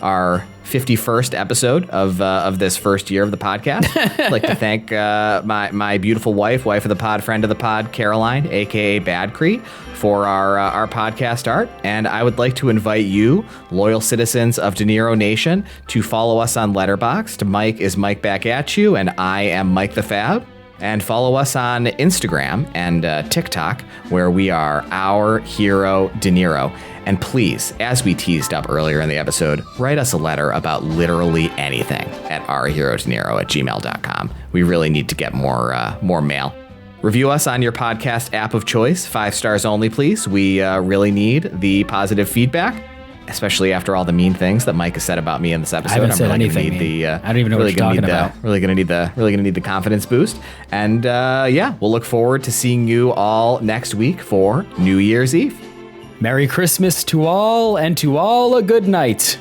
Speaker 1: our 51st episode of this first year of the podcast. I'd like to thank my beautiful wife of the pod, friend of the pod, Caroline, aka Bad Cree, for our podcast art. And I would like to invite you, loyal citizens of De Niro Nation, to follow us on Letterboxd. Mike is Mike Back At You, and I am Mike the Fab. And follow us on Instagram and TikTok, where we are Our Hero De Niro. And please, as we teased up earlier in the episode, write us a letter about literally anything at ourherodeniro@gmail.com. We really need to get more mail. Review us on your podcast app of choice. 5 stars only, please. We really need the positive feedback. especially after all the mean things that Mike has said about me in this episode.
Speaker 2: I haven't said anything. I don't even know what you're talking about.
Speaker 1: Really gonna need the confidence boost. And we'll look forward to seeing you all next week for New Year's Eve.
Speaker 2: Merry Christmas to all, and to all a good night.